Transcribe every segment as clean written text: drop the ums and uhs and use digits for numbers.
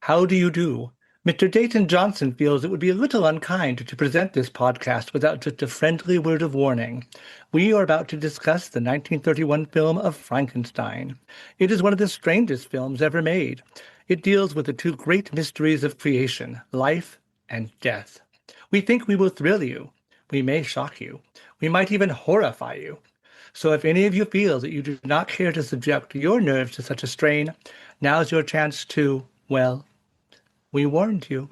How do you do? Mr. Dayton Johnson feels it would be a little unkind to present this podcast without just a friendly word of warning. We are about to discuss the 1931 film of Frankenstein. It is one of the strangest films ever made. It deals with the two great mysteries of creation, life and death. We think we will thrill you. We may shock you. We might even horrify you. So if any of you feel that you do not care to subject your nerves to such a strain, now's your chance to, well, we warned you.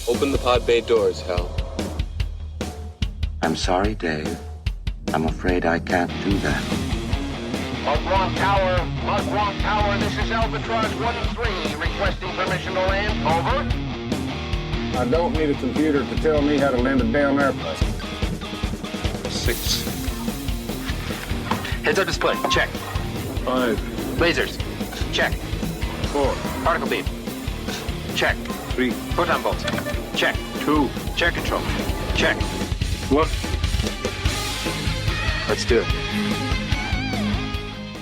Open the pod bay doors, Hal. I'm sorry, Dave. I'm afraid I can't do that. Mugwump Tower, this is Albatross 1-3, requesting permission to land. Over. I don't need a computer to tell me how to land a damn airplane. 6. Heads-up display, check. 5, Lasers, check. 4, Particle beam, check. 3, Photon bolts, check. 2, Chair control, check. 1. Let's do it.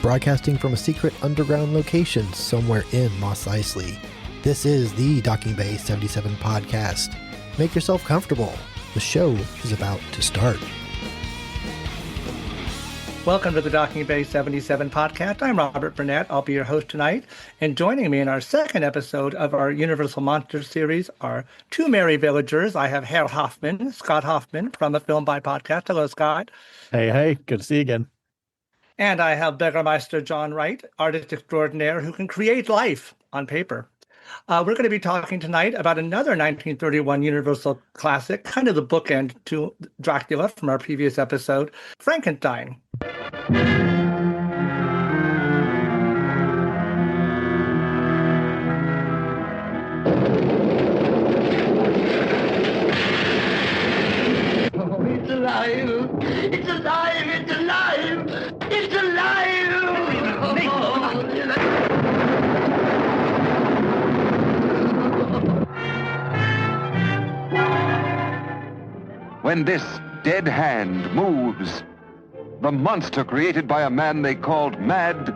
Broadcasting from a secret underground location somewhere in Mos Eisley. This is the Docking Bay 77 podcast. Make yourself comfortable. The show is about to start. Welcome to the Docking Bay 77 podcast. I'm Robert Burnett. I'll be your host tonight. And joining me in our second episode of our Universal Monsters series are two merry villagers. I have Herr Hoffman, Scott Hoffman from a Film by Podcast. Hello, Scott. Hey, good to see you again. And I have Beggarmeister John Wright, artist extraordinaire who can create life on paper. We're going to be talking tonight about another 1931 Universal classic, kind of the bookend to Dracula from our previous episode, Frankenstein. Oh, it's alive! It's alive! It's alive! It's alive! When this dead hand moves, the monster created by a man they called Mad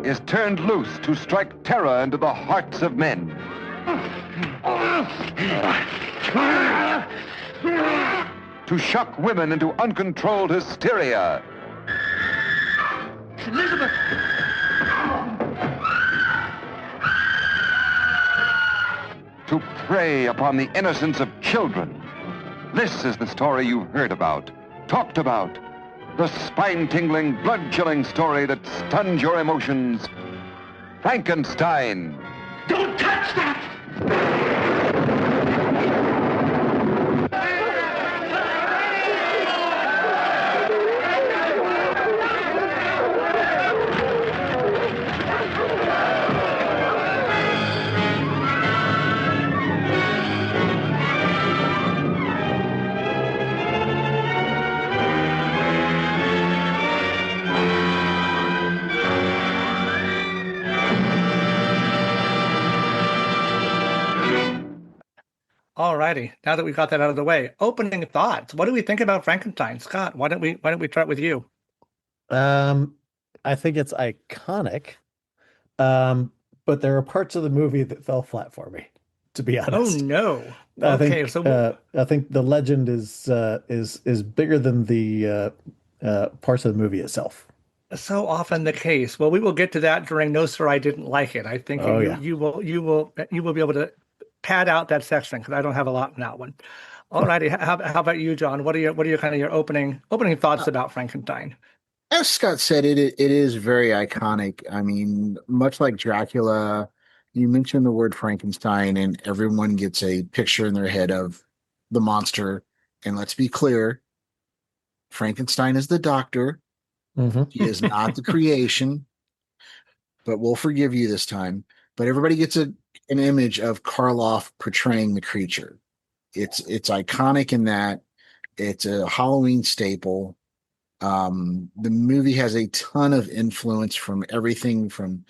is turned loose to strike terror into the hearts of men. To shock women into uncontrolled hysteria. Elizabeth! To prey upon the innocence of children. This is the story you've heard about, talked about. The spine-tingling, blood-chilling story that stuns your emotions. Frankenstein. Don't touch that! All righty. Now that we've got that out of the way, opening thoughts. What do we think about Frankenstein? Scott, why don't we start with you? I think it's iconic, but there are parts of the movie that fell flat for me, to be honest. Oh no. I Okay, think, I think the legend is bigger than the parts of the movie itself. so often the case. Well, we will get to that during No Sir, I Didn't Like It. I think you will be able to pad out that section because I don't have a lot in that one. All righty. How about you, John? What are your kind of your opening thoughts about Frankenstein? As Scott said, it is very iconic. I mean, much like Dracula, you mention the word Frankenstein and everyone gets a picture in their head of the monster. And let's be clear, Frankenstein is the doctor. Mm-hmm. He is not the creation, but we'll forgive you this time. But everybody gets an image of Karloff portraying the creature. It's iconic in that it's a Halloween staple. The movie has a ton of influence from everything from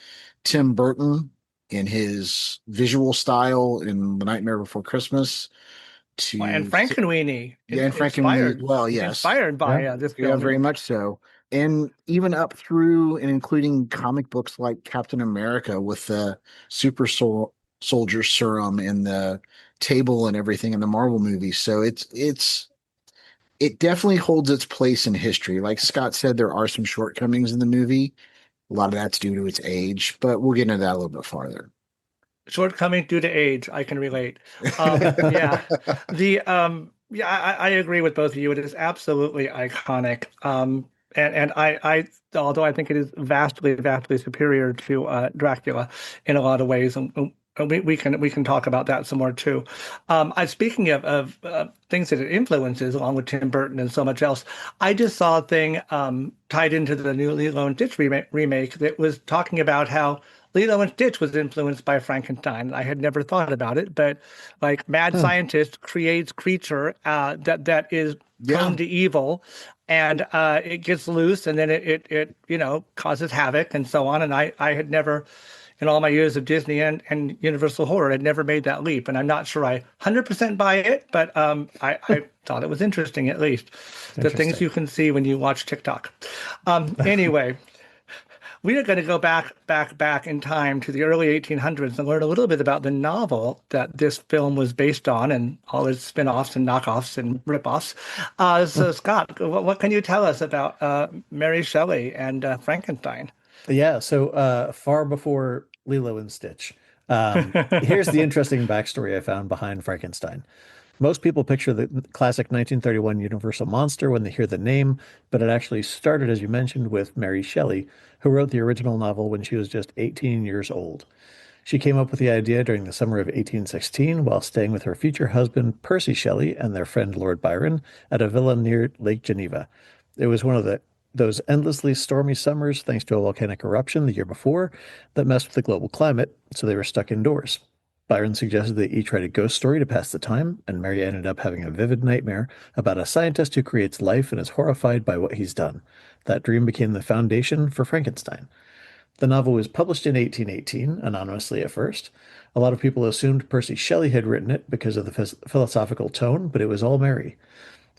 Tim Burton in his visual style in The Nightmare Before Christmas to and Frankenweenie. And Frankenweenie. Well, yes, inspired by this film. Yeah, very much so. And even up through and including comic books like Captain America with the soldier serum and the table and everything in the Marvel movies. So it definitely holds its place in history. Like Scott said, there are some shortcomings in the movie. A lot of that's due to its age, but we'll get into that a little bit farther. Shortcoming due to age, I can relate. Yeah, I agree with both of you. It is absolutely iconic. And although I think it is vastly superior to Dracula in a lot of ways, and we can talk about that some more too. Speaking of things that it influences, along with Tim Burton and so much else, I just saw a thing tied into the new Lilo and Stitch remake that was talking about how Lilo and Stitch was influenced by Frankenstein. I had never thought about it, but like mad scientist creates creature that is prone to evil, and it gets loose, and then it causes havoc and so on. And I had never, in all my years of Disney and Universal Horror, had never made that leap. And I'm not sure I 100% buy it, but I thought it was interesting, at least. The things you can see when you watch TikTok. Anyway. We are going to go back in time to the early 1800s and learn a little bit about the novel that this film was based on and all its spin-offs and knockoffs and rip-offs. So, Scott, what can you tell us about Mary Shelley and Frankenstein? Yeah, so far before Lilo and Stitch. Here's the interesting backstory I found behind Frankenstein. Most people picture the classic 1931 Universal monster when they hear the name, but it actually started, as you mentioned, with Mary Shelley, who wrote the original novel when she was just 18 years old. She came up with the idea during the summer of 1816 while staying with her future husband, Percy Shelley, and their friend Lord Byron at a villa near Lake Geneva. It was one of those endlessly stormy summers, thanks to a volcanic eruption the year before, that messed with the global climate, so they were stuck indoors. Byron suggested they each write a ghost story to pass the time, and Mary ended up having a vivid nightmare about a scientist who creates life and is horrified by what he's done. That dream became the foundation for Frankenstein. The novel was published in 1818, anonymously at first. A lot of people assumed Percy Shelley had written it because of the philosophical tone, but it was all Mary.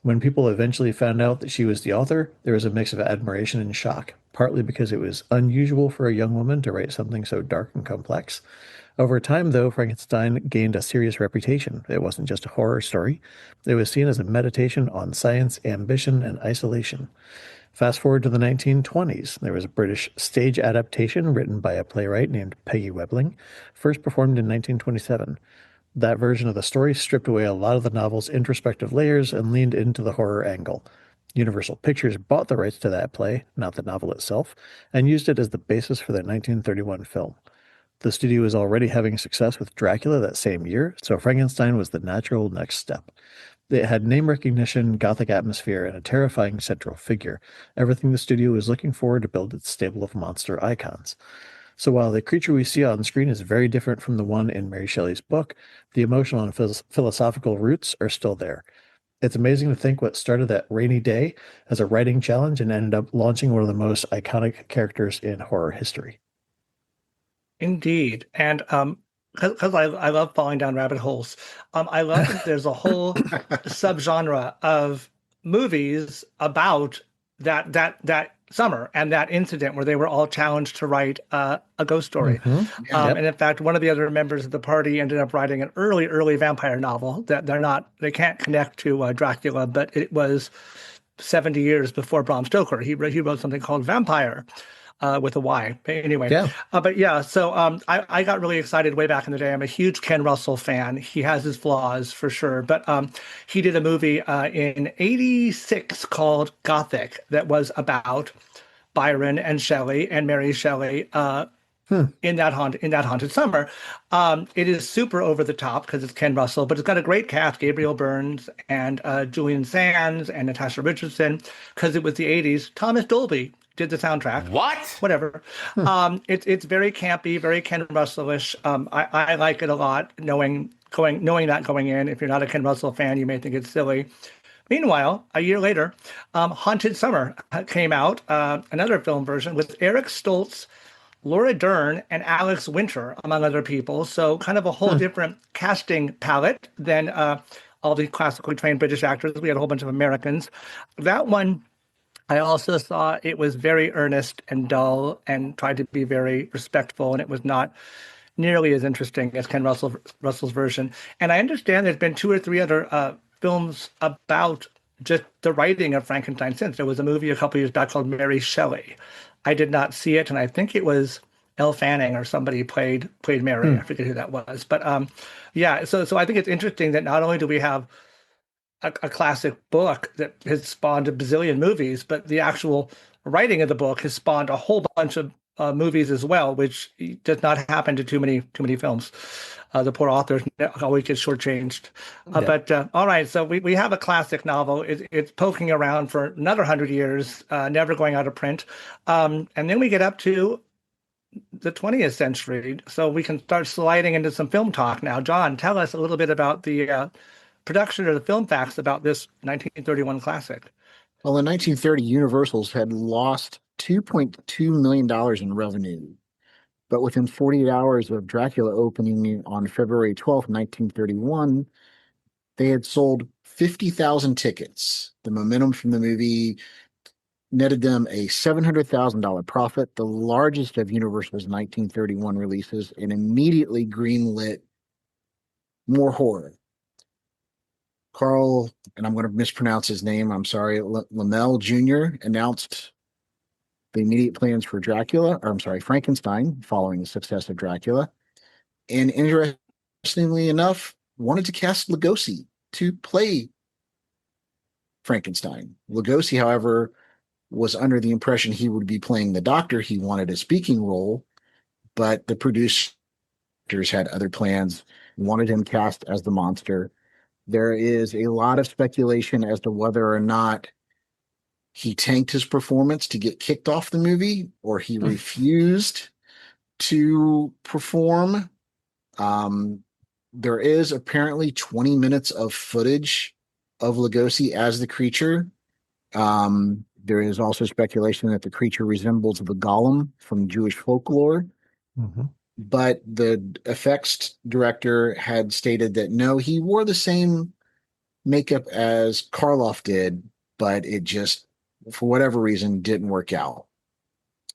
When people eventually found out that she was the author, there was a mix of admiration and shock, partly because it was unusual for a young woman to write something so dark and complex. Over time, though, Frankenstein gained a serious reputation. It wasn't just a horror story. It was seen as a meditation on science, ambition, and isolation. Fast forward to the 1920s. There was a British stage adaptation written by a playwright named Peggy Webling, first performed in 1927. That version of the story stripped away a lot of the novel's introspective layers and leaned into the horror angle. Universal Pictures bought the rights to that play, not the novel itself, and used it as the basis for their 1931 film. The studio was already having success with Dracula that same year, so Frankenstein was the natural next step. It had name recognition, gothic atmosphere, and a terrifying central figure, everything the studio was looking for to build its stable of monster icons. So while the creature we see on screen is very different from the one in Mary Shelley's book, the emotional and philosophical roots are still there. It's amazing to think what started that rainy day as a writing challenge and ended up launching one of the most iconic characters in horror history. Indeed. And because I love falling down rabbit holes, I love that there's a whole subgenre of movies about that summer and that incident where they were all challenged to write a ghost story. And in fact, one of the other members of the party ended up writing an early vampire novel that they can't connect to Dracula, but it was 70 years before Bram Stoker. He wrote something called Vampire. With a Y. Anyway, so I got really excited way back in the day. I'm a huge Ken Russell fan. He has his flaws for sure, but he did a movie in '86 called Gothic that was about Byron and Shelley and Mary Shelley in that haunted summer. It is super over the top because it's Ken Russell, but it's got a great cast: Gabriel Byrne and Julian Sands and Natasha Richardson. Because it was the '80s, Thomas Dolby did the soundtrack. What? Whatever. It's very campy, very Ken Russell-ish. I like it a lot. Knowing that going in, if you're not a Ken Russell fan, you may think it's silly. Meanwhile, a year later, Haunted Summer came out, another film version with Eric Stoltz, Laura Dern, and Alex Winter, among other people. So kind of a whole different casting palette than all the classically trained British actors. We had a whole bunch of Americans. That one, I also saw it was very earnest and dull and tried to be very respectful, and it was not nearly as interesting as Russell's version. And I understand there's been two or three other films about just the writing of Frankenstein since. There was a movie a couple years back called Mary Shelley. I did not see it, and I think it was Elle Fanning or somebody played Mary. I forget who that was. But yeah, so I think it's interesting that not only do we have a classic book that has spawned a bazillion movies, but the actual writing of the book has spawned a whole bunch of movies as well, which does not happen to too many films. The poor authors always get shortchanged. But all right, so we have a classic novel. It's poking around for another 100 years, never going out of print. And then we get up to the 20th century, so we can start sliding into some film talk now. John, tell us a little bit about the production or the film facts about this 1931 classic. Well, in 1930, Universal's had lost $2.2 million in revenue. But within 48 hours of Dracula opening on February 12th, 1931, they had sold 50,000 tickets. The momentum from the movie netted them a $700,000 profit, the largest of Universal's 1931 releases, and immediately greenlit more horror. Carl, and I'm going to mispronounce his name, I'm sorry, Laemmle Jr. announced the immediate plans for Frankenstein, following the success of Dracula. And interestingly enough, wanted to cast Lugosi to play Frankenstein. Lugosi, however, was under the impression he would be playing the doctor. He wanted a speaking role, but the producers had other plans, wanted him cast as the monster. There is a lot of speculation as to whether or not he tanked his performance to get kicked off the movie, or he refused to perform. There is apparently 20 minutes of footage of Lugosi as the creature. There is also speculation that the creature resembles the golem from Jewish folklore. But the effects director had stated that no, he wore the same makeup as Karloff did, but it just, for whatever reason, didn't work out.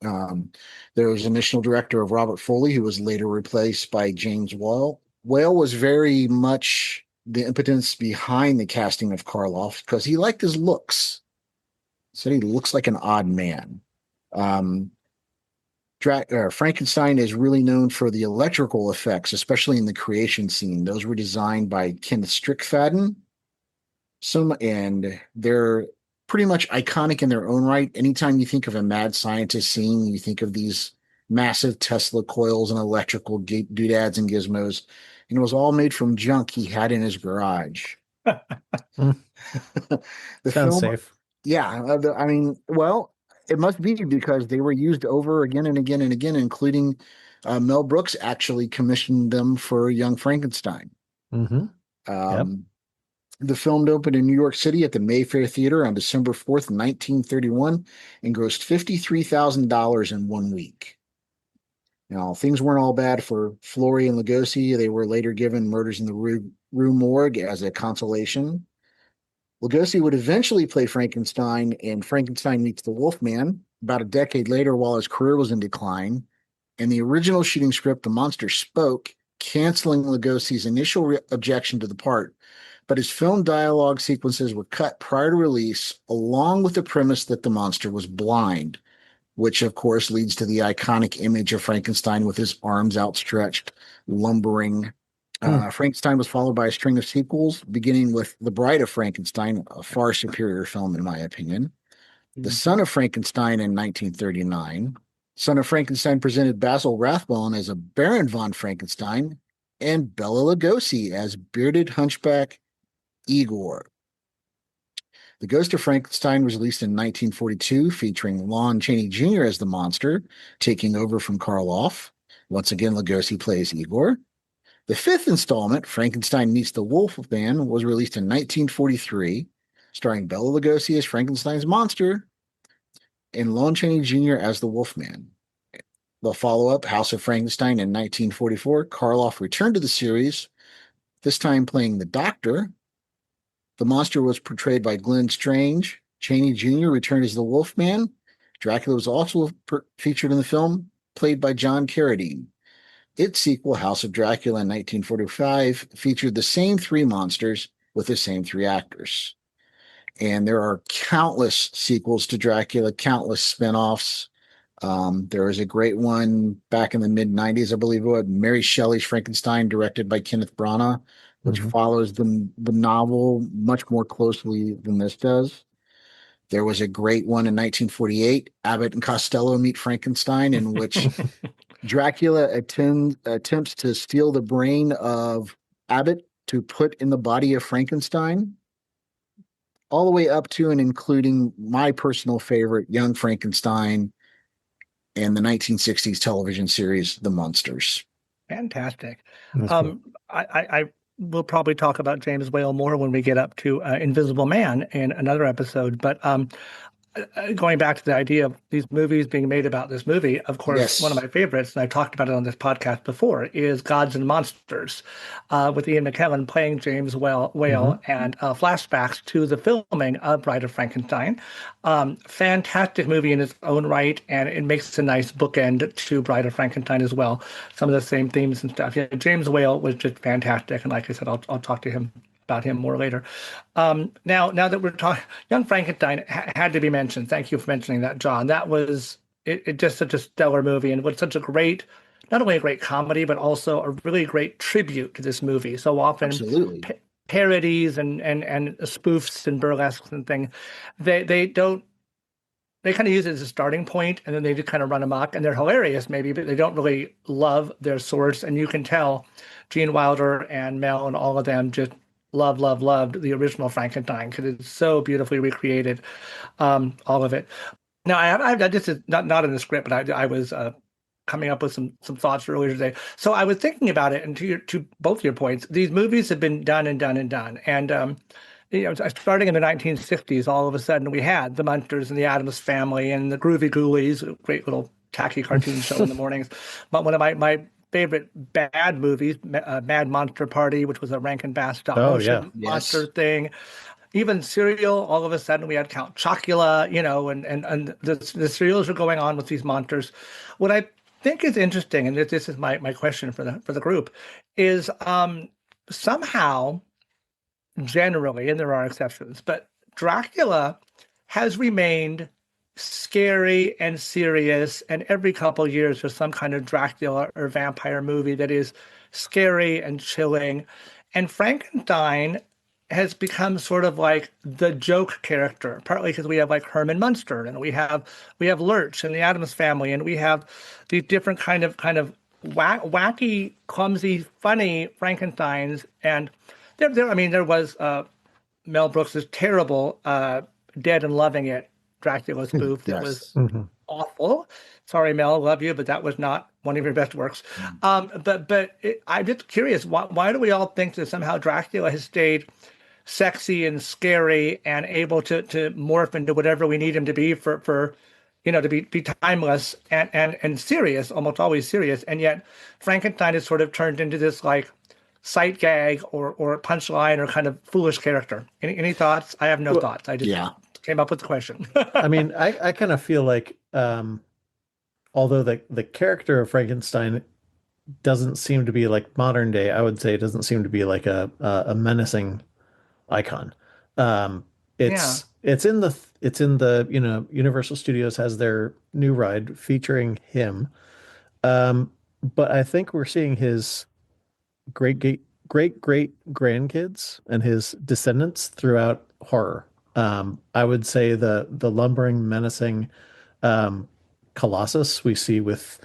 There was initial director of Robert Foley, who was later replaced by James Whale. Whale was very much the impetus behind the casting of Karloff because he liked his looks. Said he looks like an odd man. Frankenstein is really known for the electrical effects, especially in the creation scene. Those were designed by Kenneth Strickfaden. And they're pretty much iconic in their own right. Anytime you think of a mad scientist scene, you think of these massive Tesla coils and electrical doodads and gizmos. And it was all made from junk he had in his garage. Sounds safe. Yeah. I mean, well, it must be because they were used over again and again and again, including Mel Brooks actually commissioned them for Young Frankenstein. The film opened in New York City at the Mayfair Theater on December 4th, 1931, and grossed $53,000 in 1 week. Now, things weren't all bad for Florey and Lugosi. They were later given Murders in the Rue Morgue as a consolation. Lugosi would eventually play Frankenstein in Frankenstein Meets the Wolfman about a decade later while his career was in decline. In the original shooting script, the monster spoke, canceling Lugosi's initial objection to the part, but his film dialogue sequences were cut prior to release, along with the premise that the monster was blind, which of course leads to the iconic image of Frankenstein with his arms outstretched, lumbering. Frankenstein was followed by a string of sequels, beginning with The Bride of Frankenstein, a far superior film in my opinion. The Son of Frankenstein in 1939. Son of Frankenstein presented Basil Rathbone as a Baron von Frankenstein and Bela Lugosi as bearded hunchback Igor. The Ghost of Frankenstein was released in 1942, featuring Lon Chaney Jr. as the monster, taking over from Karloff. Once again, Lugosi plays Igor. The fifth installment, Frankenstein Meets the Wolfman, was released in 1943, starring Bela Lugosi as Frankenstein's monster and Lon Chaney Jr. as the Wolfman. The follow-up, House of Frankenstein, in 1944, Karloff returned to the series, this time playing the Doctor. The monster was portrayed by Glenn Strange. Chaney Jr. returned as the Wolfman. Dracula was also featured in the film, played by John Carradine. Its sequel, House of Dracula in 1945, featured the same three monsters with the same three actors. And there are countless sequels to Dracula, countless spin-offs. There was a great one back in the mid 90s, I believe it was, Mary Shelley's Frankenstein, directed by Kenneth Branagh, which follows the novel much more closely than this does. There was a great one in 1948, Abbott and Costello Meet Frankenstein, in which Dracula attempts to steal the brain of Abbott to put in the body of Frankenstein, all the way up to and including my personal favorite, Young Frankenstein, and the 1960s television series, The Munsters. Fantastic. Cool. I will probably talk about James Whale more when we get up to Invisible Man in another episode, but going back to the idea of these movies being made about this movie, of course, Yes. one of my favorites, and I talked about it on this podcast before, is Gods and Monsters, with Ian McKellen playing James Whale, and flashbacks to the filming of Bride of Frankenstein. Fantastic movie in its own right, and it makes a nice bookend to Bride of Frankenstein as well. Some of the same themes and stuff. Yeah, James Whale was just fantastic, and like I said, I'll talk to him about him more later. Now that we're talking, Young Frankenstein had to be mentioned. Thank you for mentioning that, John. That was it just such a stellar movie, and was such a great, not only a great comedy, but also a really great tribute to this movie. So often, Absolutely. Parodies and spoofs and burlesques and things, they don't. They kind of use it as a starting point, and then they just kind of run amok, and they're hilarious maybe, but they don't really love their source. And you can tell Gene Wilder and Mel and all of them just loved the original Frankenstein because it's so beautifully recreated, all of it. Now, I this is not in the script, but I was coming up with some thoughts earlier today. So I was thinking about it, and to both your points, these movies have been done, and starting in the 1960s, all of a sudden we had the Munsters and the Addams Family and the Groovy Ghoulies, a great little tacky cartoon show in the mornings. But one of my favorite bad movies, Mad Monster Party, which was a Rankin Bass stop motion monster thing. Even cereal, all of a sudden we had Count Chocula, and the cereals are going on with these monsters. What I think is interesting, and this is my question for the group, is somehow, generally, and there are exceptions, but Dracula has remained scary and serious, and every couple of years there's some kind of Dracula or vampire movie that is scary and chilling. And Frankenstein has become sort of like the joke character, partly because we have like Herman Munster, and we have Lurch and the Addams Family, and we have these different kind of wacky, clumsy, funny Frankensteins. And there was Mel Brooks's terrible Dead and Loving It Dracula spoof that was awful. Sorry, Mel, love you, but that was not one of your best works. I'm just curious, why do we all think that somehow Dracula has stayed sexy and scary and able to morph into whatever we need him to be for to be timeless and serious, almost always serious, and yet Frankenstein is sort of turned into this like sight gag or punchline or kind of foolish character. Any thoughts? I have no thoughts. I just came up with the question. I mean, I kind of feel like, although the character of Frankenstein doesn't seem to be like modern day, I would say it doesn't seem to be like a menacing icon. It's in the Universal Studios has their new ride featuring him. But I think we're seeing his great grandkids and his descendants throughout horror. I would say the lumbering, menacing Colossus we see with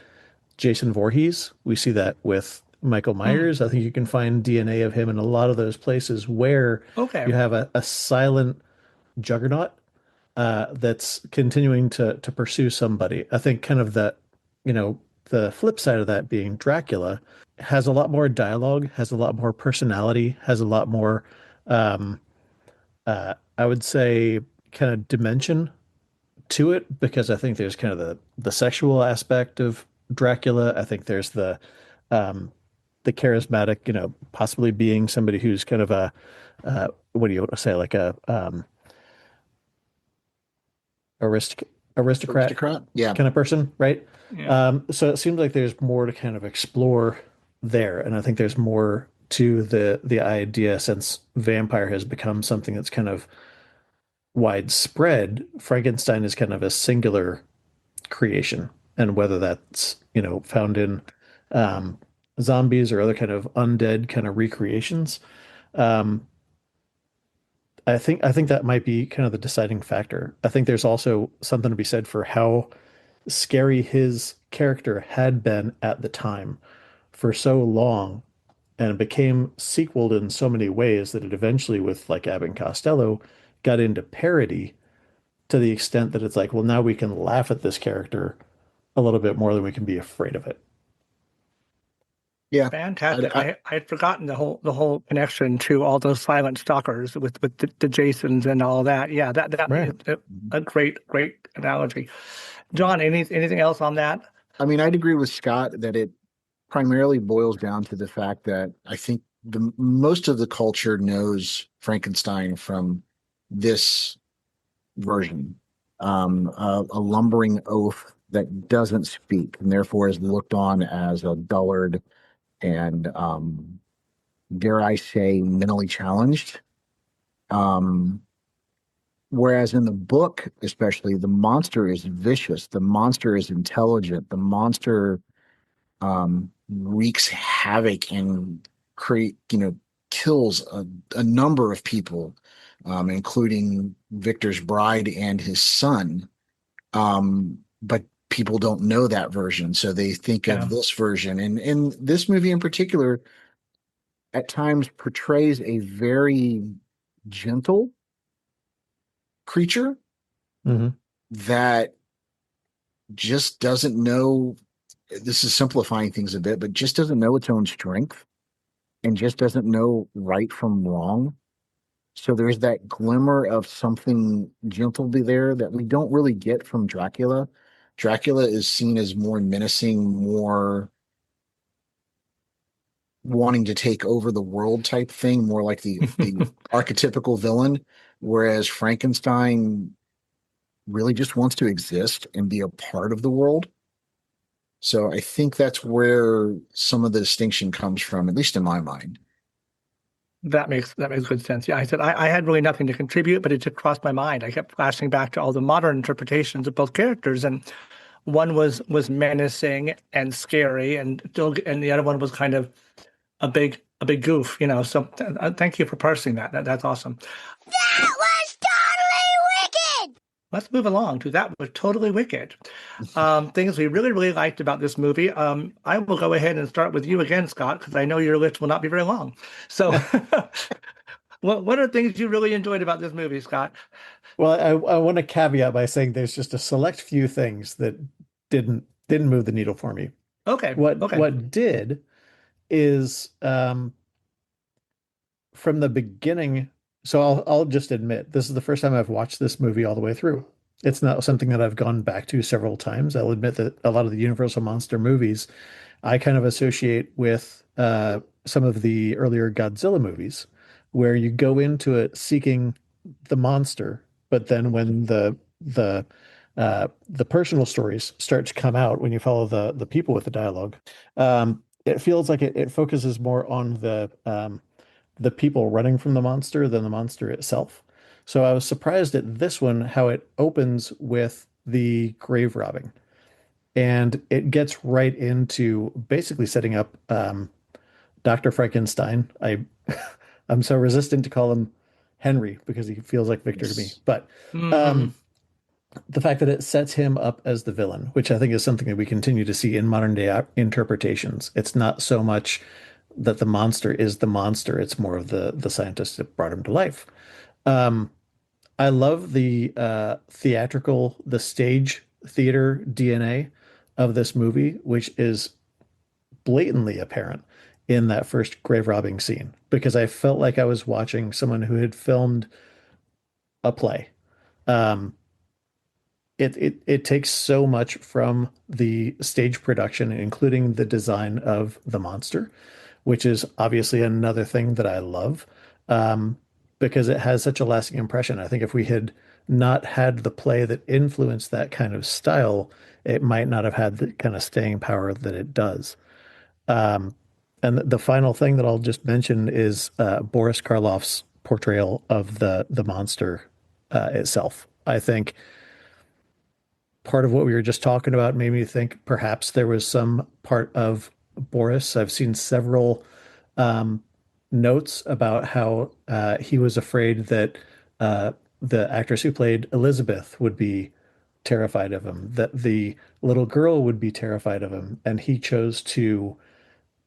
Jason Voorhees. We see that with Michael Myers. I think you can find DNA of him in a lot of those places where you have a silent juggernaut that's continuing to pursue somebody. I think kind of that, the flip side of that being Dracula has a lot more dialogue, has a lot more personality, has a lot more, I would say, kind of dimension to it, because I think there's kind of the sexual aspect of Dracula. I think there's the charismatic, possibly being somebody who's kind of a, what do you want to say, like a aristocrat Yeah. kind of person, right? Yeah. So it seems like there's more to kind of explore there, and I think there's more to the idea since vampire has become something that's kind of widespread. Frankenstein is kind of a singular creation, and whether that's found in um, zombies or other kind of undead kind of recreations, um, I think that might be kind of the deciding factor. I think there's also something to be said for how scary his character had been at the time for so long, and it became sequeled in so many ways that it eventually, with like Abbott and Costello, got into parody to the extent that it's like, well, now we can laugh at this character a little bit more than we can be afraid of it. Yeah. Fantastic. I, I had forgotten the whole connection to all those silent stalkers with the Jasons and all that. Yeah, that Right. is a great analogy. John, anything else on that? I mean, I'd agree with Scott that it primarily boils down to the fact that I think the most of the culture knows Frankenstein from this version, a lumbering oaf that doesn't speak and therefore is looked on as a dullard and, dare I say, mentally challenged. Um, Whereas in the book, especially, the monster is vicious, the monster is intelligent, the monster wreaks havoc and kills a number of people, including Victor's bride and his son. But people don't know that version, so they think Yeah. of this version. And this movie in particular, at times portrays a very gentle creature Mm-hmm. that just doesn't know. This is simplifying things a bit, but just doesn't know its own strength and just doesn't know right from wrong. So there's that glimmer of something gentle there that we don't really get from Dracula. Dracula is seen as more menacing, more wanting to take over the world type thing, more like the archetypical villain, whereas Frankenstein really just wants to exist and be a part of the world. So I think that's where some of the distinction comes from, at least in my mind. That makes good sense. Yeah, I said I had really nothing to contribute, but it just crossed my mind. I kept flashing back to all the modern interpretations of both characters, and one was menacing and scary, and the other one was kind of a big goof, you know. So thank you for parsing that. That's awesome. That was totally wicked! Let's move along to That Was Totally Wicked. Things we really liked about this movie. I will go ahead and start with you again, Scott, because I know your list will not be very long. So, what are things you really enjoyed about this movie, Scott? Well, I want to caveat by saying there's just a select few things that didn't move the needle for me. Okay. What did is from the beginning. So I'll just admit this is the first time I've watched this movie all the way through. It's not something that I've gone back to several times. I'll admit that a lot of the Universal monster movies I kind of associate with some of the earlier Godzilla movies, where you go into it seeking the monster, but then when the personal stories start to come out, when you follow the people with the dialogue, it feels like it focuses more on the people running from the monster than the monster itself. So I was surprised at this one, how it opens with the grave robbing. And it gets right into basically setting up Dr. Frankenstein. I'm so resistant to call him Henry because he feels like Victor to me. But the fact that it sets him up as the villain, which I think is something that we continue to see in modern day interpretations. It's not so much that the monster is the monster. It's more of the scientist that brought him to life. I love the theatrical, the stage theater DNA of this movie, which is blatantly apparent in that first grave robbing scene, because I felt like I was watching someone who had filmed a play. It takes so much from the stage production, including the design of the monster, which is obviously another thing that I love, because it has such a lasting impression. I think if we had not had the play that influenced that kind of style, it might not have had the kind of staying power that it does. Um, and the final thing that I'll just mention is Boris Karloff's portrayal of the monster itself. I think part of what we were just talking about made me think perhaps there was some part of Boris. I've seen several um, notes about how he was afraid that the actress who played Elizabeth would be terrified of him, that the little girl would be terrified of him, and he chose to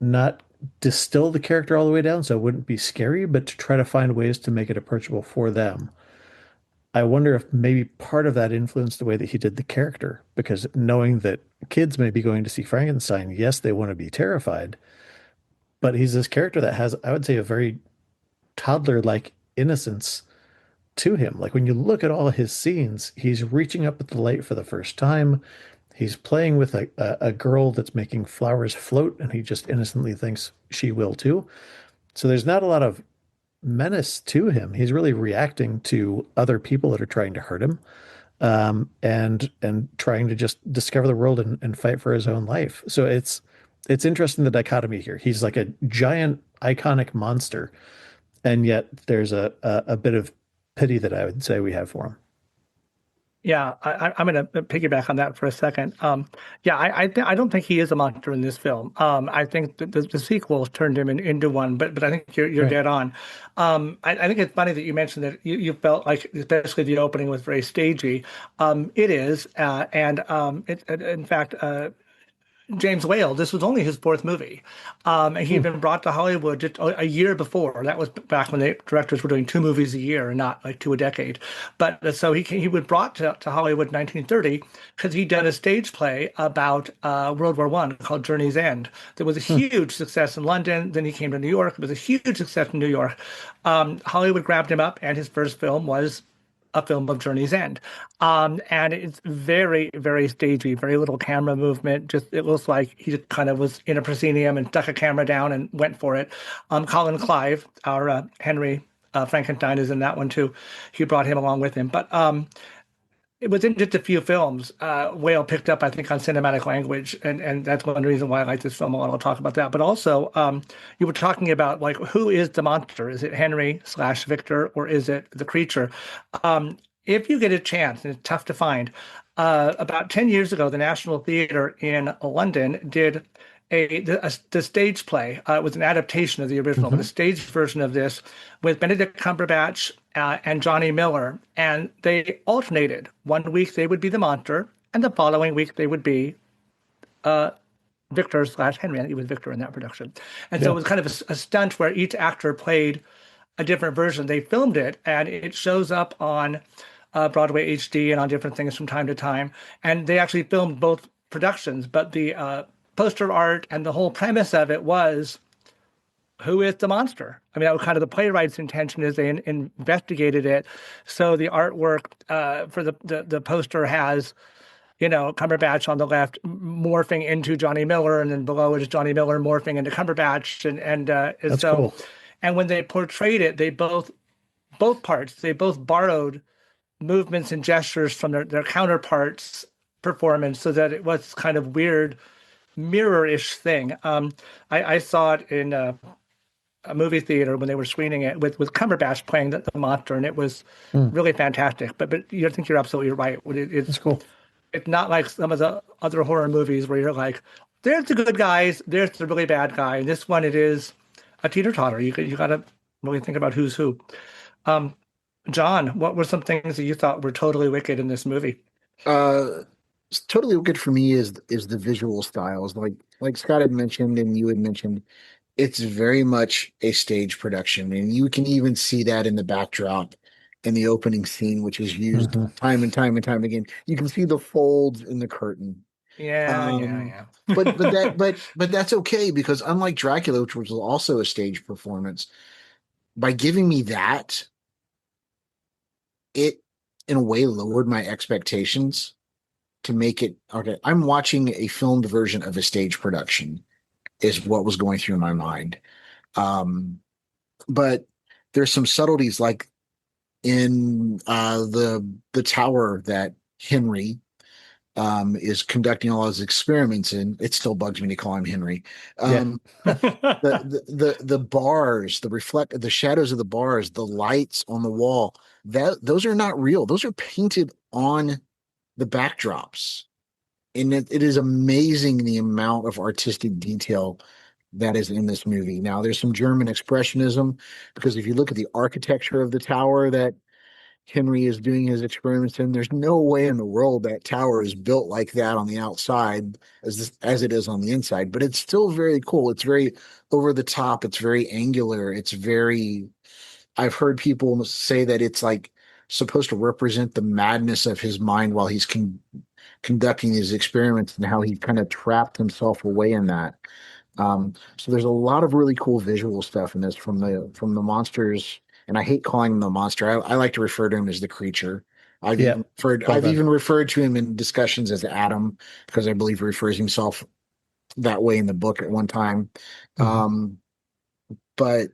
not distill the character all the way down so it wouldn't be scary, but to try to find ways to make it approachable for them. I wonder if maybe part of that influenced the way that he did the character, because knowing that kids may be going to see Frankenstein, yes, they want to be terrified, but he's this character that has, I would say, a very toddler-like innocence to him. Like when you look at all of his scenes, he's reaching up at the light for the first time. He's playing with a girl that's making flowers float, and he just innocently thinks she will too. So there's not a lot of menace to him. He's really reacting to other people that are trying to hurt him, and trying to just discover the world and fight for his own life. So it's interesting, the dichotomy here. He's like a giant iconic monster, and yet there's a bit of pity that I would say we have for him. Yeah, I'm going to piggyback on that for a second. Yeah, I don't think he is a monster in this film. I think the sequels turned him into one, but I think you're Right. dead on. I think it's funny that you mentioned that you felt like, especially the opening was very stagey. It is, and in fact, James Whale, this was only his fourth movie. And he had been brought to Hollywood just a year before. That was back when the directors were doing 2 movies a year and not like 2 a decade. But so he was brought to Hollywood in 1930 because he'd done a stage play about World War I called Journey's End. There was a huge success in London. Then he came to New York. It was a huge success in New York. Hollywood grabbed him up, and his first film was a film of Journey's End. And it's very, very stagey, very little camera movement. Just it looks like he just kind of was in a proscenium and stuck a camera down and went for it. Colin Clive, our Henry Frankenstein, is in that one too. He brought him along with him. But it was in just a few films. Whale picked up, I think, on cinematic language, and that's one reason why I like this film a lot. I'll talk about that. But also, you were talking about like who is the monster? Is it Henry/Victor, or is it the creature? If you get a chance, and it's tough to find, about 10 years ago, the National Theatre in London did the stage play. It was an adaptation of the original, but a stage version of this with Benedict Cumberbatch and Johnny Miller. And they alternated. One week they would be the monster, and the following week they would be Victor/Henry. I think it was Victor in that production. And so it was kind of a stunt where each actor played a different version. They filmed it, and it shows up on Broadway HD and on different things from time to time. And they actually filmed both productions, but the poster art and the whole premise of it was, who is the monster? I mean, that was kind of the playwright's intention, is they investigated it. So the artwork for the poster has, Cumberbatch on the left morphing into Johnny Miller, and then below is Johnny Miller morphing into Cumberbatch, and That's so cool. And when they portrayed it, they both borrowed movements and gestures from their counterparts' performance, so that it was kind of weird mirror-ish thing. I saw it in a movie theater when they were screening it with Cumberbatch playing the monster, and it was really fantastic. But I think you're absolutely right. That's cool. It's not like some of the other horror movies where you're like, there's the good guys, there's the really bad guy. And this one, it is a teeter-totter. You got to really think about who's who. John, what were some things that you thought were totally wicked in this movie? Totally wicked for me is the visual styles. Like Scott had mentioned and you had mentioned, it's very much a stage production, and you can even see that in the backdrop in the opening scene, which is used time and time and time again. You can see the folds in the curtain. Yeah. But that's okay, because unlike Dracula, which was also a stage performance, by giving me that, it in a way lowered my expectations to make it okay. I'm watching a filmed version of a stage production, is what was going through my mind. But there's some subtleties, like in the tower that Henry is conducting all his experiments in. It still bugs me to call him Henry. Um, the bars, the shadows of the bars, the lights on the wall, those are not real. Those are painted on the backdrops. And it is amazing the amount of artistic detail that is in this movie. Now, there's some German expressionism because if you look at the architecture of the tower that Henry is doing his experiments in, there's no way in the world that tower is built like that on the outside as it is on the inside. But it's still very cool. It's very over the top. It's very angular. It's very. I've heard people say that it's like supposed to represent the madness of his mind while he's conducting these experiments and how he kind of trapped himself away in that. So there's a lot of really cool visual stuff in this from the monsters, and I hate calling him the monster. I like to refer to him as the creature. I've even referred to him in discussions as Adam because I believe he refers himself that way in the book at one time. But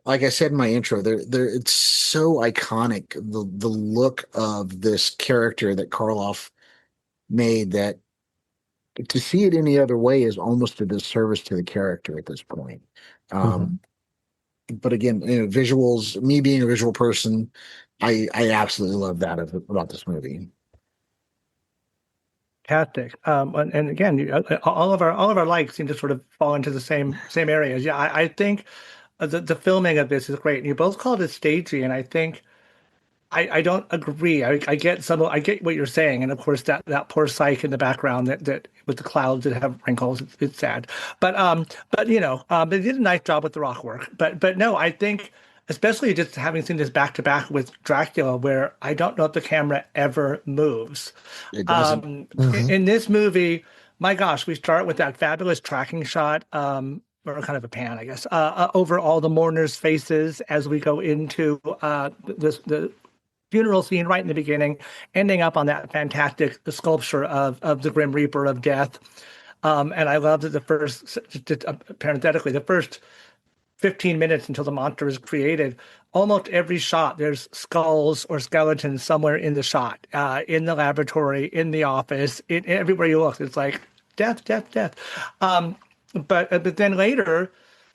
like I said in my intro, it's so iconic, the look of this character that Karloff made, that to see it any other way is almost a disservice to the character at this point. But again, visuals, me being a visual person, I absolutely love that about this movie. Fantastic. And again, all of our likes seem to sort of fall into the same areas. Yeah, I think the filming of this is great. And you both called it stagey, and I think I don't agree. I get what you're saying, and of course that poor Psyche in the background that with the clouds that have wrinkles, it's sad. But they did a nice job with the rock work. But no, I think especially just having seen this back to back with Dracula, where I don't know if the camera ever moves. It doesn't. In this movie, my gosh, we start with that fabulous tracking shot. Or kind of a pan, I guess, over all the mourners' faces as we go into the funeral scene right in the beginning, ending up on that fantastic sculpture of the Grim Reaper of Death. And I love that parenthetically, the first 15 minutes until the monster is created, almost every shot, there's skulls or skeletons somewhere in the shot, in the laboratory, in the office, everywhere you look. It's like death, death, death. But then later,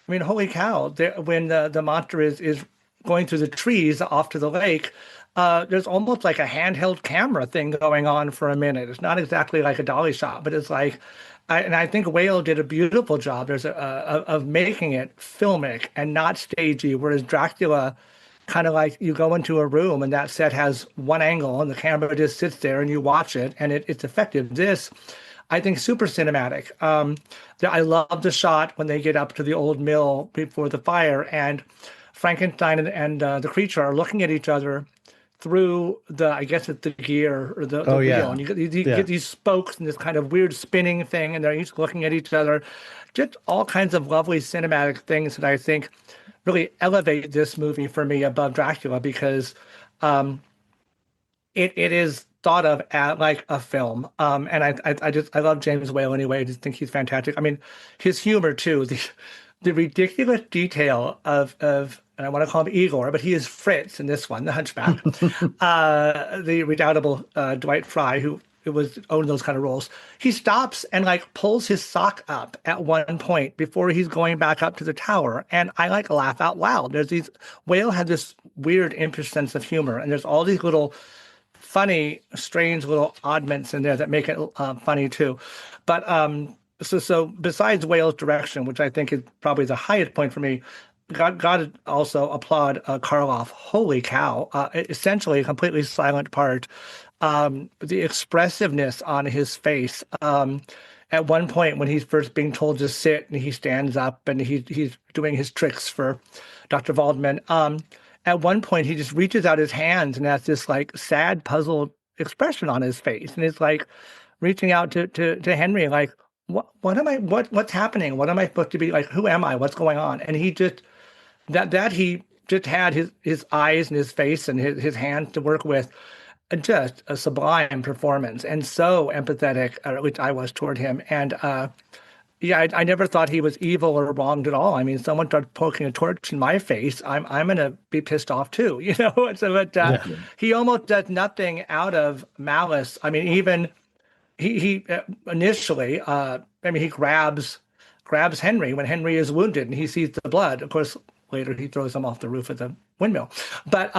I mean, holy cow! When the monster is going through the trees off to the lake, there's almost like a handheld camera thing going on for a minute. It's not exactly like a dolly shot, but it's like, I think Whale did a beautiful job. Of making it filmic and not stagey, whereas Dracula, kind of like you go into a room and that set has one angle and the camera just sits there and you watch it and it's effective. This, I think, super cinematic. I love the shot when they get up to the old mill before the fire, and Frankenstein and the creature are looking at each other through I guess it's the gear or the wheel, and you get these spokes and this kind of weird spinning thing, and they're each looking at each other. Just all kinds of lovely cinematic things that I think really elevate this movie for me above Dracula, because it is thought of as like a film. And I love James Whale anyway. I just think he's fantastic. I mean, his humor too, the ridiculous detail of and I want to call him Igor, but he is Fritz in this one, the Hunchback, the redoubtable Dwight Fry, who owned those kind of roles. He stops and like pulls his sock up at one point before he's going back up to the tower, and I like laugh out loud. Whale had this weird, impish sense of humor, and there's all these little funny, strange little oddments in there that make it funny too. But so besides Whale's direction, which I think is probably the highest point for me, God also applaud Karloff. Holy cow! Essentially a completely silent part. The expressiveness on his face. At one point, when he's first being told to sit, and he stands up, and he's doing his tricks for Dr. Waldman. At one point, he just reaches out his hands and has this like sad, puzzled expression on his face, and it's like reaching out to Henry, like, what's happening? What am I supposed to be like? Who am I? What's going on? And he just he just had his eyes and his face and his hands to work with. Just a sublime performance, and so empathetic, which I was toward him. And Yeah, I never thought he was evil or wronged at all. I mean, someone started poking a torch in my face, I'm gonna be pissed off too, you know. So, but he almost does nothing out of malice. I mean, even he initially, I mean, he grabs Henry when Henry is wounded and he sees the blood. Of course, later he throws him off the roof of the windmill. But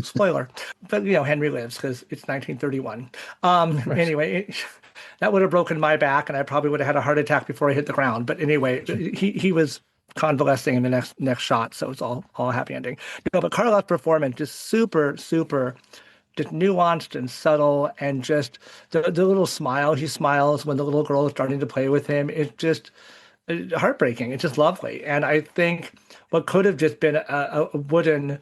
spoiler, but you know, Henry lives because it's 1931. Right. Anyway. That would have broken my back, and I probably would have had a heart attack before I hit the ground. But anyway, he was convalescing in the next shot, so it's all happy ending. No, but Karloff's performance is super, super, just nuanced and subtle, and just the little smile he smiles when the little girl is starting to play with him. It's just heartbreaking. It's just lovely, and I think what could have just been a wooden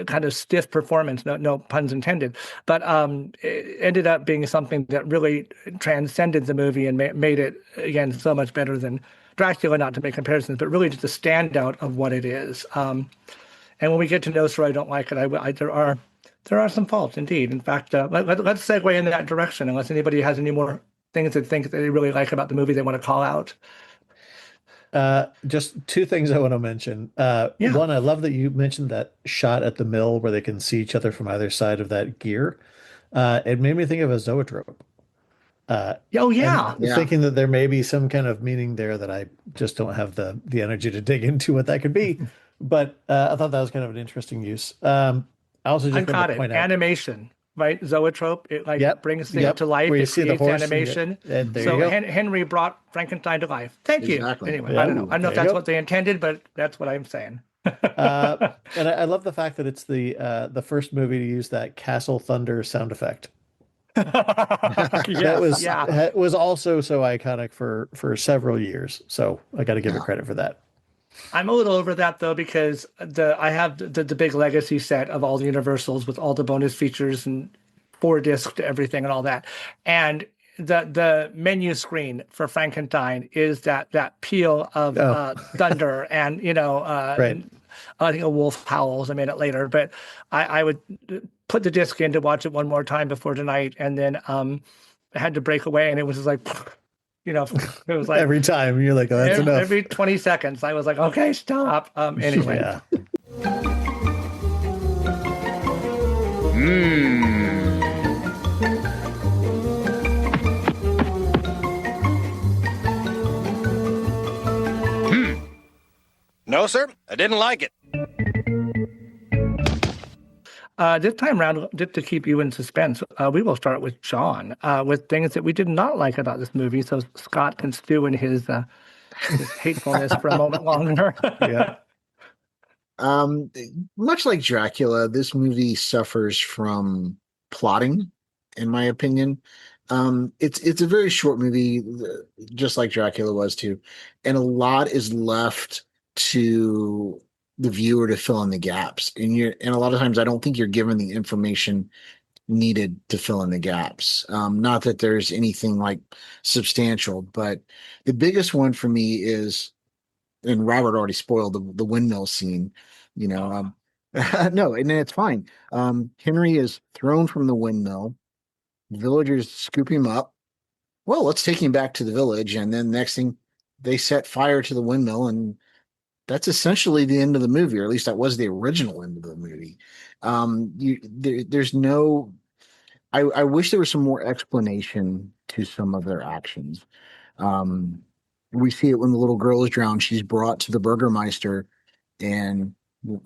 kind of stiff performance, no puns intended, but it ended up being something that really transcended the movie and made it, again, so much better than Dracula, not to make comparisons, but really just a standout of what it is. And when we get to Nostra, I don't like it. There are some faults, indeed. In fact, let's segue in that direction, unless anybody has any more things that think that they really like about the movie they want to call out. Just two things I want to mention. One, I love that you mentioned that shot at the mill where they can see each other from either side of that gear. It made me think of a zoetrope. Thinking that there may be some kind of meaning there that I just don't have the energy to dig into what that could be. But I thought that was kind of an interesting use. I also just want to point out animation. Right, zoetrope. It brings things to life. It creates animation. So Henry brought Frankenstein to life. Thank you. Anyway, I don't know. I don't know if that's what they intended, but that's what I'm saying. And I love the fact that it's the first movie to use that Castle Thunder sound effect. It was also so iconic for several years. So I got to give it credit for that. I'm a little over that though, because I have the big legacy set of all the Universals with all the bonus features and 4-disc to everything and all that. And the menu screen for Frankenstein is that peal of thunder and, you know, right. I think a wolf howls a minute later, but I would put the disc in to watch it one more time before tonight. And then I had to break away, and it was just like, you know, it was like every time you're like, oh, that's enough. Every 20 seconds, I was like, okay, stop. Anyway. Yeah. No, sir, I didn't like it. This time around, just to keep you in suspense, we will start with Sean with things that we did not like about this movie, so Scott can stew in his hatefulness for a moment longer. Yeah. Much like Dracula, this movie suffers from plotting, in my opinion. It's a very short movie, just like Dracula was too, and a lot is left to the viewer to fill in the gaps. And a lot of times I don't think you're given the information needed to fill in the gaps. Not that there's anything like substantial, but the biggest one for me is, and Robert already spoiled the windmill scene, you know, no, and it's fine. Henry is thrown from the windmill. Villagers scoop him up. Well, let's take him back to the village. And then next thing, they set fire to the windmill, and that's essentially the end of the movie, or at least that was the original end of the movie. There's no. I wish there was some more explanation to some of their actions. We see it when the little girl is drowned. She's brought to the Burgermeister, and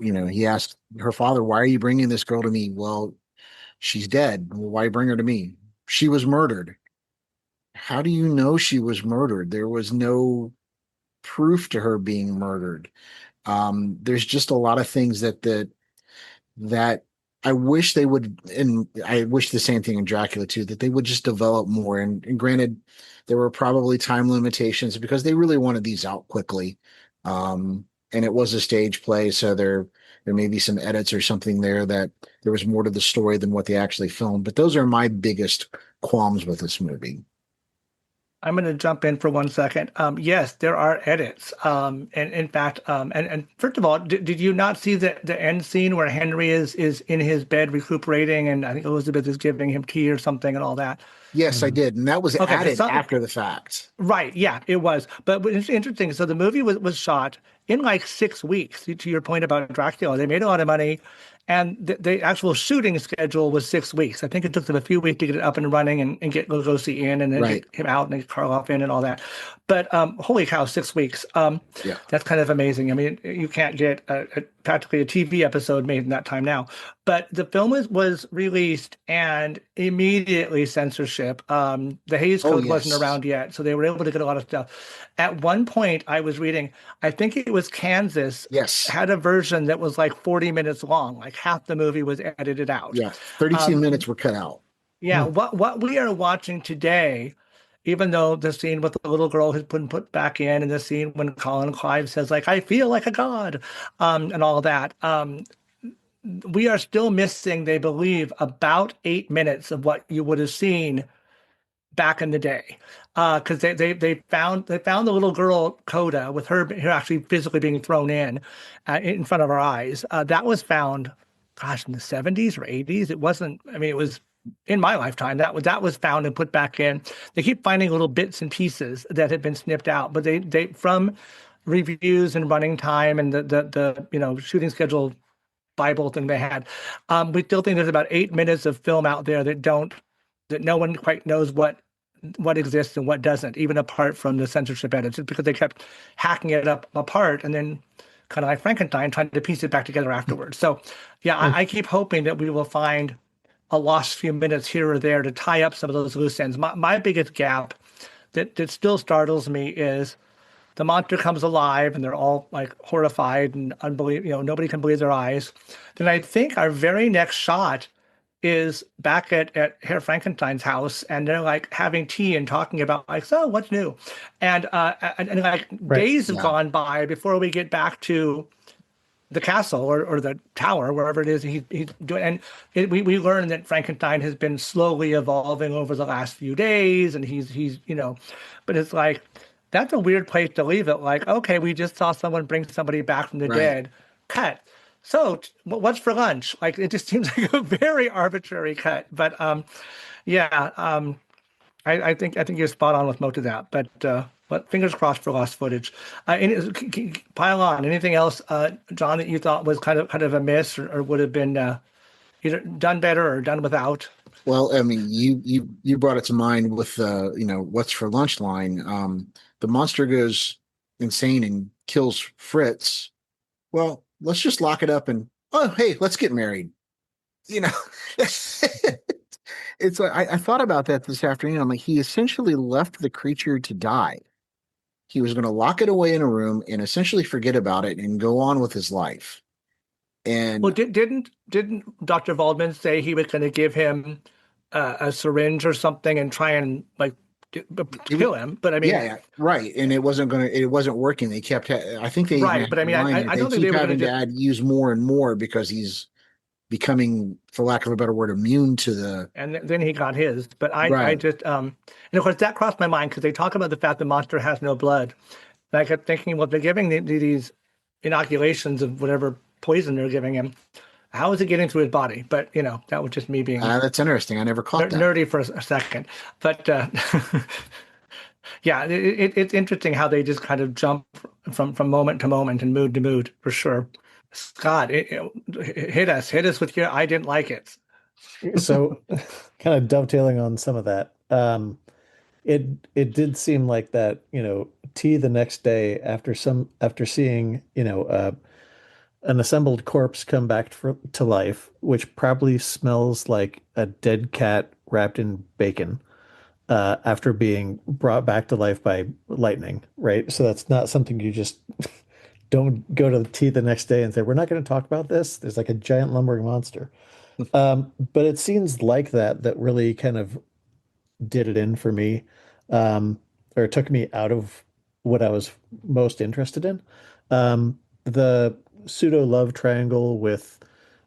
you know, he asks her father, "Why are you bringing this girl to me?" Well, she's dead. Well, why bring her to me? She was murdered. How do you know she was murdered? There was no proof to her being murdered. There's just a lot of things that I wish they would, and I wish the same thing in Dracula too, that they would just develop more. And granted, there were probably time limitations because they really wanted these out quickly. And it was a stage play, so there may be some edits or something there that there was more to the story than what they actually filmed. But those are my biggest qualms with this movie. I'm going to jump in for 1 second. Yes, there are edits. And in fact, and first of all, did you not see the end scene where Henry is in his bed recuperating, and I think Elizabeth is giving him tea or something and all that? Yes, I did, and that was Okay, added after the fact. Right, yeah, it was. But it's interesting. So the movie was shot in like 6 weeks. To your point about Dracula, they made a lot of money, and the actual shooting schedule was 6 weeks. I think it took them a few weeks to get it up and running and get Lugosi in and then Right. get him out and get Karloff in and all that. But holy cow, 6 weeks. Yeah. That's kind of amazing. I mean, you can't get practically a TV episode made in that time now. But the film was released and immediately censorship. The Hays Code wasn't yes. around yet, so they were able to get a lot of stuff. At one point, I was reading, I think it was Kansas, Yes. had a version that was like 40 minutes long, like half the movie was edited out. Yeah, 32 minutes were cut out. Yeah, what we are watching today, even though the scene with the little girl has been put back in, and the scene when Colin Clive says like "I feel like a god," and all that, we are still missing, they believe, about 8 minutes of what you would have seen back in the day, because they found the little girl Coda with her actually physically being thrown in front of our eyes. That was found, gosh, in the 70s or 80s. It wasn't. I mean, it was in my lifetime. That was found and put back in. They keep finding little bits and pieces that had been snipped out, but they from reviews and running time and the shooting schedule Bible thing they had. We still think there's about 8 minutes of film out there that no one quite knows what exists and what doesn't, even apart from the censorship edits, just because they kept hacking it up apart and then kind of like Frankenstein trying to piece it back together afterwards. So yeah, I keep hoping that we will find a lost few minutes here or there to tie up some of those loose ends. My biggest gap that still startles me is the monster comes alive and they're all like horrified and unbelievable. Nobody can believe their eyes. Then I think our very next shot is back at Herr Frankenstein's house, and they're like having tea and talking about like, so what's new, and like days have gone by before we get back to the castle or the tower, wherever it is he's doing. And we learn that Frankenstein has been slowly evolving over the last few days, and he's but it's like, that's a weird place to leave it. Like, okay, we just saw someone bring somebody back from the dead. Cut. So what's for lunch? Like, it just seems like a very arbitrary cut. But I think you're spot on with most of that. But fingers crossed for lost footage. Pile on. Anything else, John, that you thought was kind of a miss or would have been either done better or done without? Well, I mean, you brought it to mind with what's for lunch line. The monster goes insane and kills Fritz. Well, let's just lock it up and, oh, hey, let's get married. It's like, I thought about that this afternoon. I'm like, he essentially left the creature to die. He was going to lock it away in a room and essentially forget about it and go on with his life. And well, didn't Dr. Waldman say he was going to give him a syringe or something and try and like kill him? But I mean, yeah, right. And it wasn't working. They kept, I think they, right. But I mean, I don't think they were having to use more and more because he's becoming, for lack of a better word, immune to the. And then he got his. But I just, and of course that crossed my mind because they talk about the fact the monster has no blood. And I kept thinking, well, they're giving these inoculations of whatever poison they're giving him. How is it getting through his body? But that was just me being that's interesting. I never caught that. Nerdy for a second. But yeah, it's interesting how they just kind of jump from moment to moment and mood to mood for sure. Scott, hit us with your I didn't like it. So kind of dovetailing on some of that. It did seem like that, tea the next day after seeing, an assembled corpse come back to life, which probably smells like a dead cat wrapped in bacon, after being brought back to life by lightning, right? So that's not something you just don't go to the tea the next day and say, we're not going to talk about this. There's like a giant lumbering monster. But it scenes like that really kind of did it in for me, or took me out of what I was most interested in. The pseudo love triangle with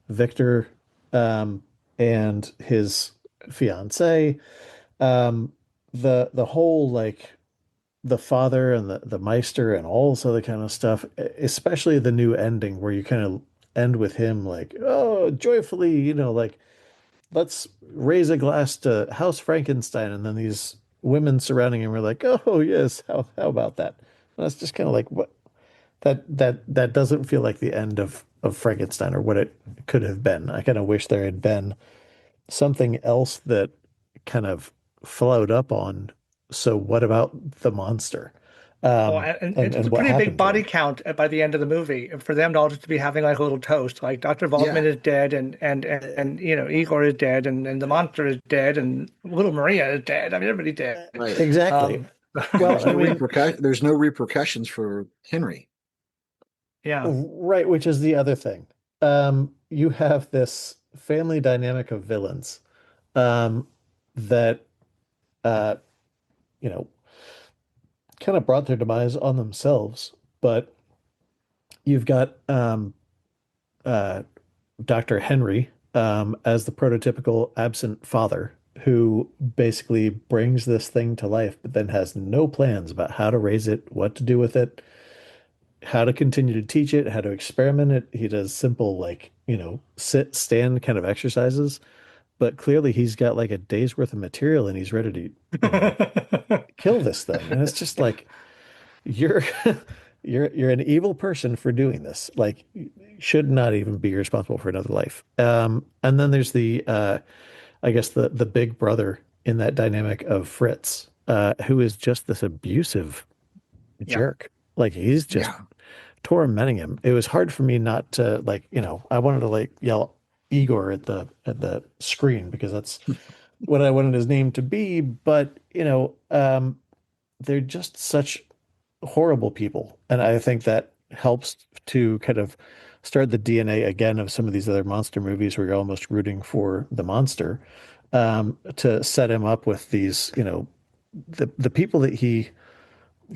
Victor, and his fiance, the whole like the father and the Meister and all this other kind of stuff, especially the new ending where you kind of end with him like, oh, joyfully, like let's raise a glass to House Frankenstein, and then these women surrounding him are like, oh yes, how about that? And it's just kind of like what that doesn't feel like the end of Frankenstein or what it could have been. I kind of wish there had been something else that kind of followed up on. So what about the monster? Oh, and it's a What pretty big happened to body him? count by the end of the movie for them to all just to be having like a little toast. Like Dr. Waldman Yeah. is dead, and Igor is dead, and the monster is dead, and little Maria is dead. I mean, everybody's dead. Right. Exactly. Um, Well, I mean, There's no repercussions for Henry. yeah. right, which is the other thing. You have this family dynamic of villains, that uh, you know, kind of brought their demise on themselves. But you've got uh, Dr. Henry as the prototypical absent father who basically brings this thing to life, but then has no plans about how to raise it, what to do with it, how to continue to teach it, how to experiment it. He does simple, like, sit, stand kind of exercises, but clearly he's got like a day's worth of material and he's ready to, kill this thing. And it's just like, you're you're an evil person for doing this. Like, you should not even be responsible for another life. And then there's the I guess the big brother in that dynamic of Fritz, who is just this abusive Yeah. jerk. Like, he's just Yeah. tormenting him. It was hard for me not to, like, I wanted to like yell Igor at the screen because that's what I wanted his name to be. But they're just such horrible people. And I think that helps to kind of start the DNA again of some of these other monster movies where you're almost rooting for the monster, to set him up with these, the people that he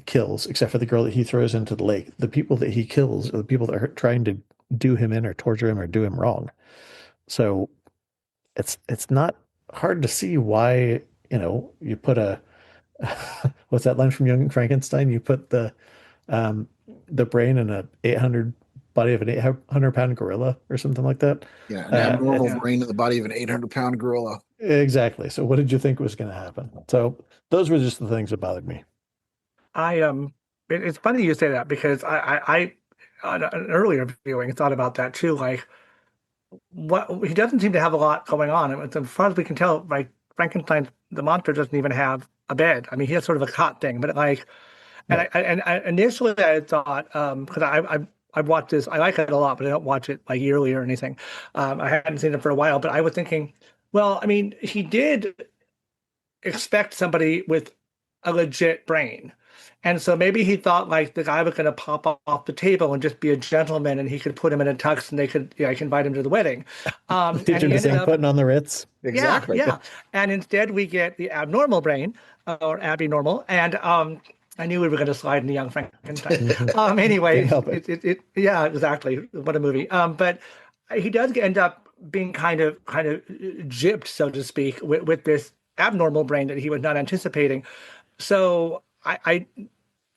kills, except for the girl that he throws into the lake, the people that he kills are the people that are trying to do him in or torture him or do him wrong. So it's not hard to see why, you put a what's that line from Young Frankenstein? You put the brain in a 800 body of an 800-pound gorilla or something like that. Yeah. An abnormal yeah. brain in the body of an 800-pound gorilla. Exactly. So what did you think was going to happen? So those were just the things that bothered me. It's funny you say that because I on an earlier viewing thought about that too. Like, what he doesn't seem to have a lot going on. And as far as we can tell, like Frankenstein, the monster doesn't even have a bed. I mean, he has sort of a cot thing, but like, Right. and I initially I thought because I've watched this, I like it a lot, but I don't watch it like yearly or anything. I hadn't seen it for a while, but I was thinking, well, I mean, he did expect somebody with a legit brain. And so maybe he thought like the guy was going to pop off the table and just be a gentleman, and he could put him in a tux, and they could, I can invite him to the wedding. Teach And him he to ended sing up, putting on the Ritz. Exactly. yeah. And instead we get the abnormal brain, or Abby normal. And I knew we were going to slide into Young Frankenstein. Anyway, Can't help it. Yeah, exactly. What a movie. But he does end up being kind of gypped, so to speak, with this abnormal brain that he was not anticipating. So I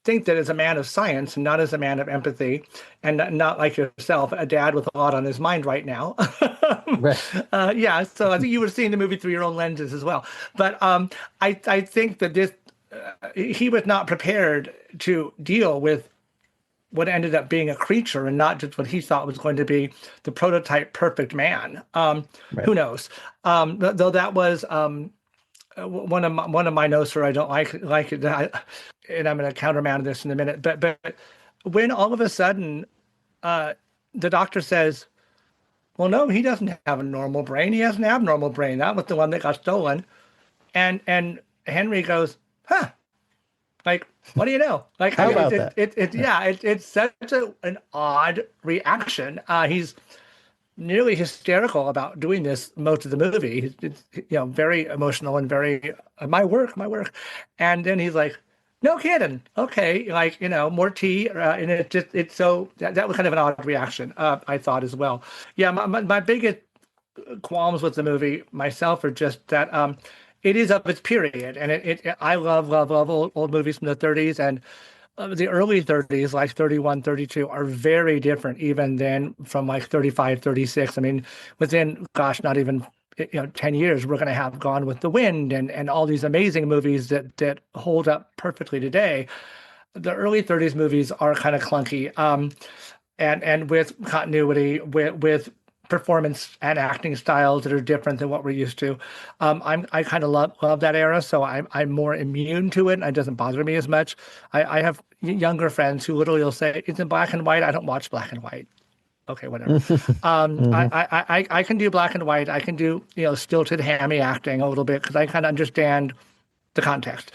think that as a man of science and not as a man of empathy, and not like yourself, a dad with a lot on his mind right now. Right. Yeah, so I think you were seeing the movie through your own lenses as well. But I think that this he was not prepared to deal with what ended up being a creature and not just what he thought was going to be the prototype perfect man. Right. Who knows? Though that was one of my notes where I don't like it, and I'm going to countermand this in a minute. But when all of a sudden the doctor says, "Well, no, he doesn't have a normal brain. He has an abnormal brain. That was the one that got stolen," and Henry goes, "Huh." Like, what do you know? Like, How about that? It's such an odd reaction. He's nearly hysterical about doing this most of the movie. It's very emotional and very my work, and then he's like, "No kidding, okay," like more tea, and it's so that was kind of an odd reaction. I thought as well. Yeah, my biggest qualms with the movie myself are just that it is of its period, and I love old movies from the 30s, and the early 30s, like 31, 32, are very different even than from like 35, 36. I mean, within, gosh, not even 10 years, we're going to have Gone with the Wind and all these amazing movies that hold up perfectly today. The early 30s movies are kind of clunky, and with continuity, with performance and acting styles that are different than what we're used to. I kind of love that era, so I'm more immune to it, and it doesn't bother me as much. I have younger friends who literally will say, "It's in black and white." I don't watch black and white. Okay, whatever. I can do black and white. I can do stilted, hammy acting a little bit because I kind of understand the context.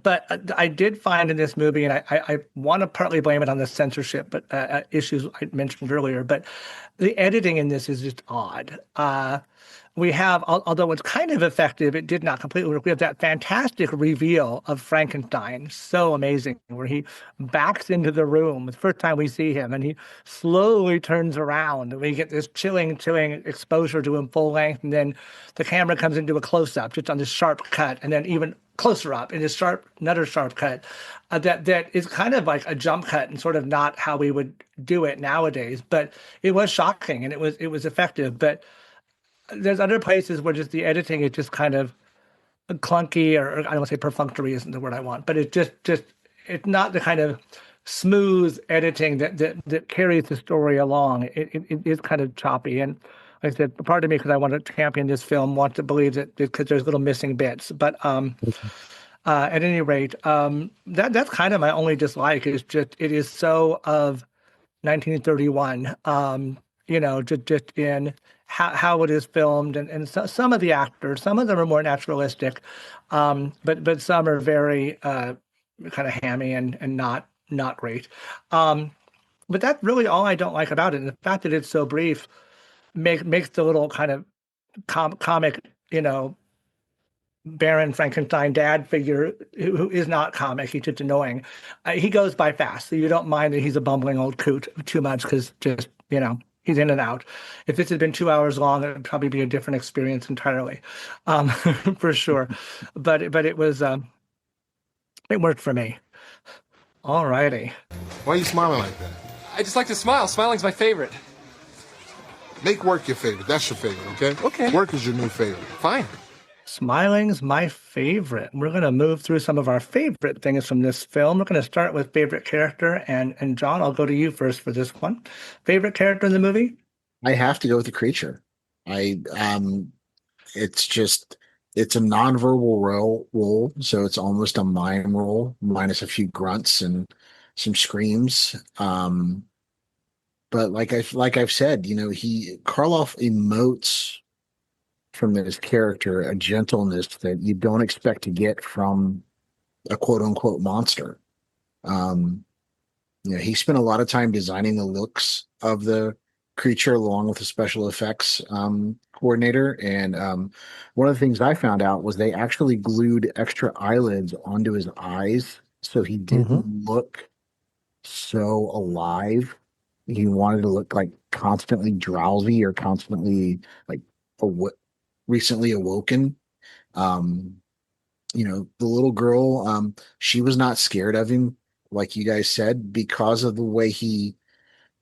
But I did find in this movie, and I want to partly blame it on the censorship, but issues I mentioned earlier. But the editing in this is just odd. We have, although it's kind of effective, it did not completely work. We have that fantastic reveal of Frankenstein, so amazing, where he backs into the room the first time we see him, and he slowly turns around, and we get this chilling exposure to him full length, and then the camera comes into a close-up just on this sharp cut, and then even closer up in this another sharp cut that is kind of like a jump cut and sort of not how we would do it nowadays. But it was shocking and it was effective. But there's other places where just the editing is just kind of clunky, or I don't want to say perfunctory isn't the word I want, but it's it's not the kind of smooth editing that carries the story along. It is kind of choppy. And like I said, part of me, because I want to champion this film, wants to believe that because there's little missing bits. But at any rate, that's kind of my only dislike. Is just it is so of 1931. Just in how it is filmed, and some of the actors, some of them are more naturalistic, but some are very kind of hammy and not great. But that's really all I don't like about it. And the fact that it's so brief makes the little kind of comic, Baron Frankenstein dad figure who is not comic. He's just annoying. He goes by fast, so you don't mind that he's a bumbling old coot too much because just, he's in and out. If this had been 2 hours long, it would probably be a different experience entirely, for sure. But it was, it worked for me. All righty. Why are you smiling like that? I just like to smile. Smiling's my favorite. Make work your favorite. That's your favorite, okay? Okay. Work is your new favorite. Fine. Smiling's my favorite. We're going to move through some of our favorite things from this film. We're going to start with favorite character. And John, I'll go to you first for this one. Favorite character in the movie? I have to go with the creature. It's a nonverbal role, so it's almost a mime role, minus a few grunts and some screams. But like I've said, Karloff emotes from this character a gentleness that you don't expect to get from a quote unquote monster. He spent a lot of time designing the looks of the creature along with the special effects coordinator. And one of the things I found out was they actually glued extra eyelids onto his eyes so he didn't look so alive. He wanted to look like constantly drowsy or constantly like recently awoken. The little girl, she was not scared of him, like you guys said, because of the way he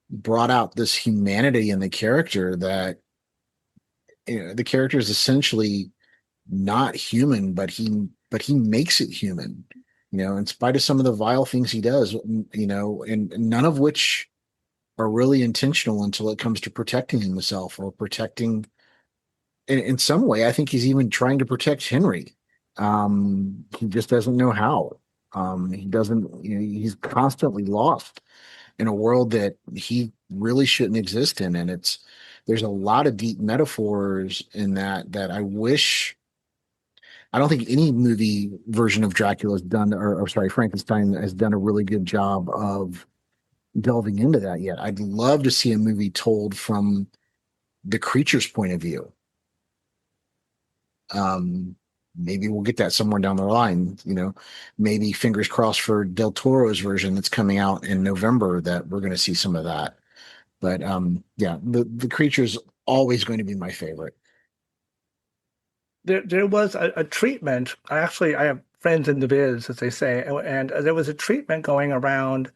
brought out this humanity in the character that the character is essentially not human, but he makes it human, in spite of some of the vile things he does, and none of which are really intentional until it comes to protecting himself or protecting in some way. I think he's even trying to protect Henry. He just doesn't know how. He doesn't, he's constantly lost in a world that he really shouldn't exist in. And there's a lot of deep metaphors in that I don't think any movie version of Dracula has done, or sorry, Frankenstein has done a really good job of delving into that yet. I'd love to see a movie told from the creature's point of view. Maybe we'll get that somewhere down the line, maybe fingers crossed for Del Toro's version that's coming out in November that we're going to see some of that. But the creature's always going to be my favorite. there was a treatment. I have friends in the biz, as they say, and there was a treatment going around.